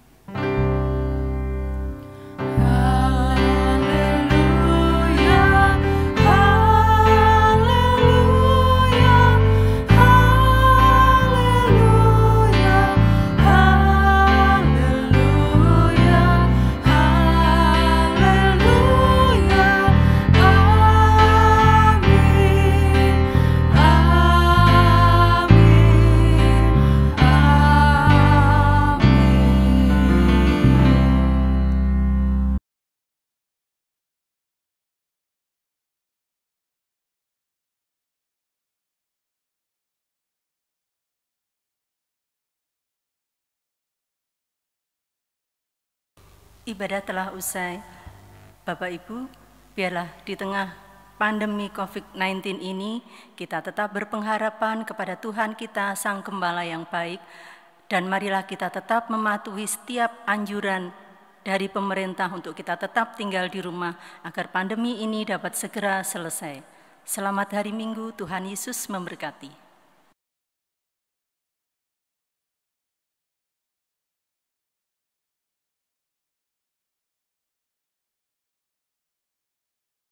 Ibadah telah usai. Bapak Ibu, biarlah di tengah pandemi COVID-19 ini kita tetap berpengharapan kepada Tuhan kita, Sang Gembala yang baik, dan marilah kita tetap mematuhi setiap anjuran dari pemerintah untuk kita tetap tinggal di rumah agar pandemi ini dapat segera selesai. Selamat hari Minggu, Tuhan Yesus memberkati.